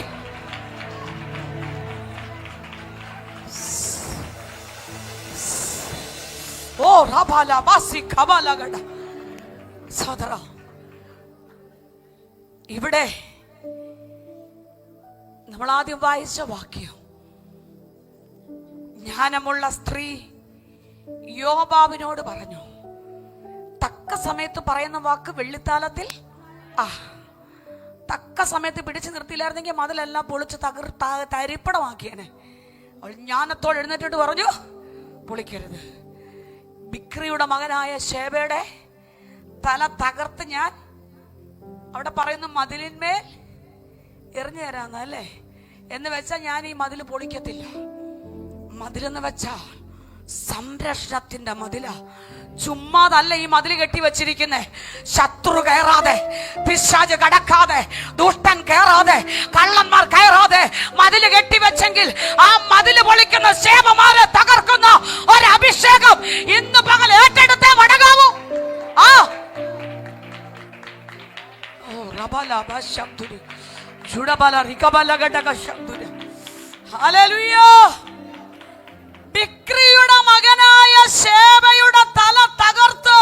ഓ റബല ബസി ഖബല ഗഡ. സോദര, ഇവിടെ നമ്മൾ ആദ്യം വായിച്ച വാക്യം, ജ്ഞാനമുള്ള സ്ത്രീ യോബാബിനോട് പറഞ്ഞു. തക്ക സമയത്ത് പറയുന്ന വാക്ക് വെള്ളിത്താലത്തിൽ തക്ക സമയത്ത് പിടിച്ചു നിർത്തിയില്ലായിരുന്നെങ്കിൽ മതിലെല്ലാം പൊളിച്ച് തരിപ്പടമാക്കിയേനെ. അവൾ ജ്ഞാനത്തോടെ എഴുന്നേറ്റിട്ട് പറഞ്ഞു, പൊളിക്കരുത്. ബിക്രിയുടെ മകനായ ശേബയുടെ തല തകർത്ത് ഞാൻ, അവിടെ പറയുന്നു മതിലിന്മേൽ എറിഞ്ഞു തരാന്ന് അല്ലേ? എന്ന് വെച്ചാൽ ഞാൻ ഈ മതിൽ പൊളിക്കത്തില്ല. മതിലെന്ന് വെച്ചാ സംരക്ഷണത്തിന്റെ മതില. ചുമ്മാതല്ല ഈ മതിൽ കെട്ടി വെച്ചിരിക്കുന്നേ. ശത്രു കയറാതെ, പിശാച് കടക്കാതെ, ദുഷ്ടൻ കയറാതെ, കള്ളന്മാർ കയറാതെ മതിൽ കെട്ടിവെച്ചെങ്കിൽ ആ മതിൽ പൊളിക്കുന്ന ശേബമാരെ തകർക്കുന്ന ഒരു അഭിഷേകം ഇന്ന് പകൽ ഏറ്റെടുത്തേ മടങ്ങാവൂ. ബിക്രിയുടെ മകനായ ശേബയുടെ തല തകർത്ത്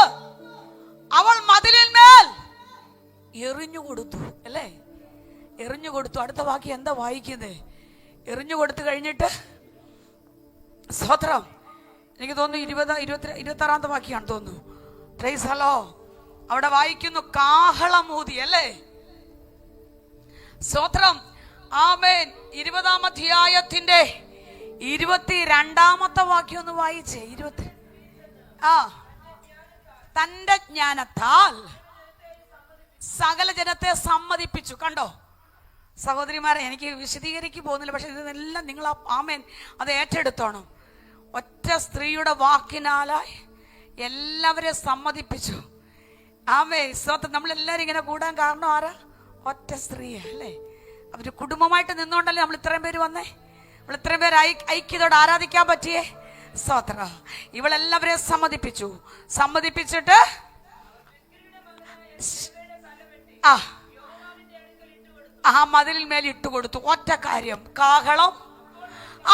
അവൾ മതിലിന്മേൽ എറിഞ്ഞു കൊടുത്തു അല്ലേ? എറിഞ്ഞു കൊടുത്തു. അടുത്ത വാക്യം എന്താ വായിക്കുന്നത്? എറിഞ്ഞു കൊടുത്തു കഴിഞ്ഞിട്ട് സ്തോത്രം, എനിക്ക് തോന്നുന്നു 26-ാമത്തെ വാക്യാണ് തോന്നുന്നു. Price hello. അവിടെ വായിക്കുന്നു കാഹളമൂതി അല്ലേ? സ്തോത്രം, ആമേൻ. 20-ാം അധ്യായത്തിന്റെ 22-ാമത്തെ വാക്യം ഒന്ന് വായിച്ചേ. തന്റെ ജ്ഞാനത്താൽ സകല ജനത്തെ സമ്മതിപ്പിച്ചു. കണ്ടോ സഹോദരിമാരെ, എനിക്ക് വിശദീകരിക്ക് പോകുന്നില്ല, പക്ഷെ ഇതെല്ലാം നിങ്ങൾ ആമേൻ അത് ഏറ്റെടുത്തോണം. ഒറ്റ സ്ത്രീയുടെ വാക്കിനാലായി എല്ലാവരെയും സമ്മതിപ്പിച്ചു. ആമേ സ്വത്ത്. നമ്മളെല്ലാരും ഇങ്ങനെ കൂടാൻ കാരണം ആരാ? ഒറ്റ സ്ത്രീയാ അല്ലേ? അവര് കുടുംബമായിട്ട് നിന്നോണ്ടല്ലേ നമ്മൾ ഇത്രയും പേര് വന്നേ. നമ്മൾ ഇത്രയും പേര് ഐക്യതയോടെ ആരാധിക്കാൻ പറ്റിയേ. സ്തോത്ര. ഇവളെല്ലാവരെയും സമ്മതിപ്പിച്ചിട്ട് മതിലിൽ മേൽ ഇട്ടുകൊടുത്തു. ഒറ്റ കാര്യം, കാഹളം.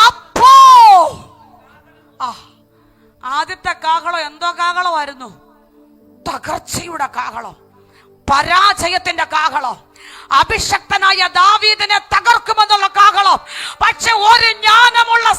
അപ്പോ ആദ്യത്തെ കാഹളം എന്തോ കാഹളമായിരുന്നു? തകർച്ചയുടെ കാഹളം, പരാജയത്തിന്റെ കാഹളം, അഭിഷക്തനായ ദാവീദിനെ തകർക്കുമെന്നുള്ള കാഹളം. പക്ഷെ ഒരു ജ്ഞാനമുള്ള